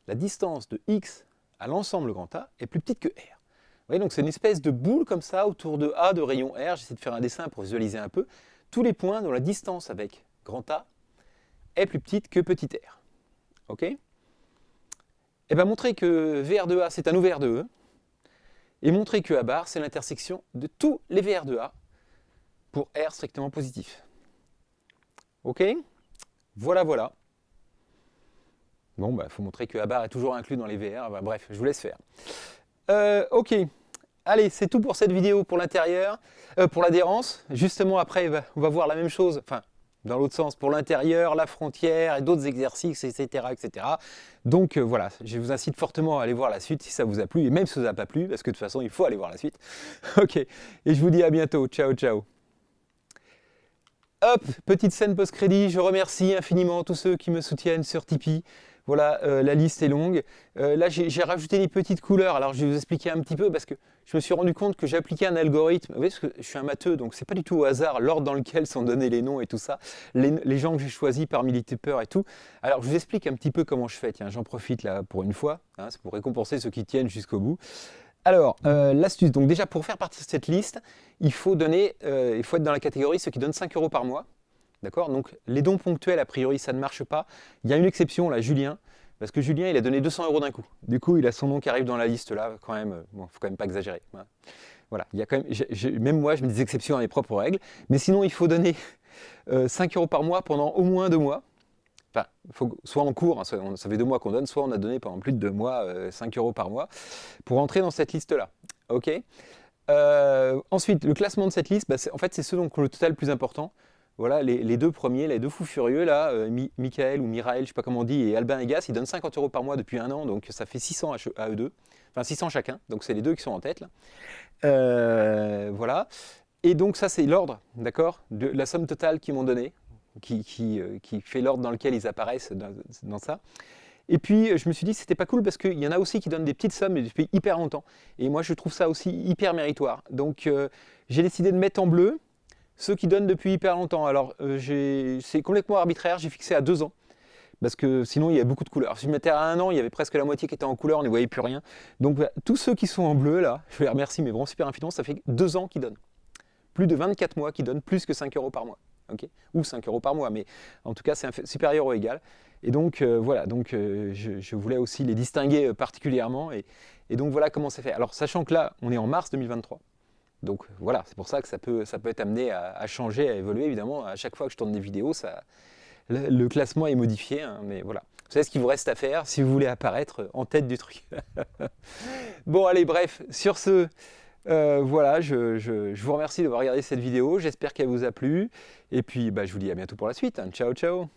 La distance de x à l'ensemble grand A est plus petite que R. Vous voyez, donc c'est une espèce de boule comme ça autour de A de rayon R, j'essaie de faire un dessin pour visualiser un peu, tous les points dont la distance avec grand A est plus petite que petit r. Ok? Et bien montrer que VR de A c'est un OVR de E, et montrer que A bar c'est l'intersection de tous les VR de A pour R strictement positif. Ok? Voilà, voilà. Bon, bah, faut montrer que A bar est toujours inclus dans les VR. Bah, bref, je vous laisse faire. Ok. Allez, c'est tout pour cette vidéo pour l'intérieur, pour l'adhérence. Justement, après, on va voir la même chose, enfin, dans l'autre sens, pour l'intérieur, la frontière et d'autres exercices, etc. etc. Donc voilà, je vous incite fortement à aller voir la suite si ça vous a plu, et même si ça ne vous a pas plu, parce que de toute façon, il faut aller voir la suite. Ok, et je vous dis à bientôt. Ciao, ciao. Hop, petite scène post-crédit, je remercie infiniment tous ceux qui me soutiennent sur Tipeee. Voilà, la liste est longue. Là, j'ai rajouté des petites couleurs. Alors, je vais vous expliquer un petit peu parce que je me suis rendu compte que j'ai appliqué un algorithme. Vous voyez, parce que je suis un matheux, donc c'est pas du tout au hasard l'ordre dans lequel sont donnés les noms et tout ça. Les gens que j'ai choisis parmi les tipeurs et tout. Alors, je vous explique un petit peu comment je fais. Tiens, j'en profite là pour une fois. Hein, c'est pour récompenser ceux qui tiennent jusqu'au bout. Alors, l'astuce. Donc déjà, pour faire partie de cette liste, il faut être dans la catégorie ceux qui donnent 5 € par mois. D'accord? Donc les dons ponctuels, a priori, ça ne marche pas. Il y a une exception, là, Julien, parce que Julien, il a donné 200 € d'un coup. Du coup, il a son nom qui arrive dans la liste, là, quand même. Bon, faut quand même pas exagérer. Voilà, il y a quand même, même moi, je mets des exceptions à mes propres règles. Mais sinon, il faut donner 5 € par mois pendant au moins 2 mois. Enfin, faut, soit en cours, hein, ça fait 2 mois qu'on donne, soit on a donné pendant plus de 2 mois 5 € par mois pour entrer dans cette liste-là. Ok? Ensuite, le classement de cette liste, en fait, c'est ceux dont le total le plus important. Voilà, les deux premiers, les deux fous furieux, là, Michael ou Miraël, je ne sais pas comment on dit, et Albin Egas, ils donnent 50 € par mois depuis 1 an, donc ça fait 600 à eux deux, enfin 600 chacun, donc c'est les deux qui sont en tête, là. Voilà, et donc ça c'est l'ordre, d'accord, de la somme totale qu'ils m'ont donnée, qui fait l'ordre dans lequel ils apparaissent dans ça. Et puis je me suis dit c'était pas cool parce qu'il y en a aussi qui donnent des petites sommes mais depuis hyper longtemps, et moi je trouve ça aussi hyper méritoire, donc j'ai décidé de mettre en bleu ceux qui donnent depuis hyper longtemps. Alors, c'est complètement arbitraire, j'ai fixé à 2 ans, parce que sinon il y a beaucoup de couleurs. Si je mettais à 1 an, il y avait presque la moitié qui était en couleur, on ne voyait plus rien. Donc, tous ceux qui sont en bleu, là, je les remercie, mais vraiment super infiniment, ça fait 2 ans qu'ils donnent. Plus de 24 mois qui donnent plus que 5 € par mois. Okay, ou 5 € par mois, mais en tout cas, c'est supérieur ou égal. Et donc, voilà, donc, je voulais aussi les distinguer particulièrement. Et donc, voilà comment c'est fait. Alors, sachant que là, on est en mars 2023. Donc voilà, c'est pour ça que ça peut être amené à changer, à évoluer. Évidemment, à chaque fois que je tourne des vidéos, le classement est modifié. Hein, mais voilà, vous savez ce qu'il vous reste à faire si vous voulez apparaître en tête du truc. Bon, allez, bref, sur ce, voilà, je vous remercie d'avoir regardé cette vidéo. J'espère qu'elle vous a plu. Et puis, je vous dis à bientôt pour la suite. Hein. Ciao, ciao.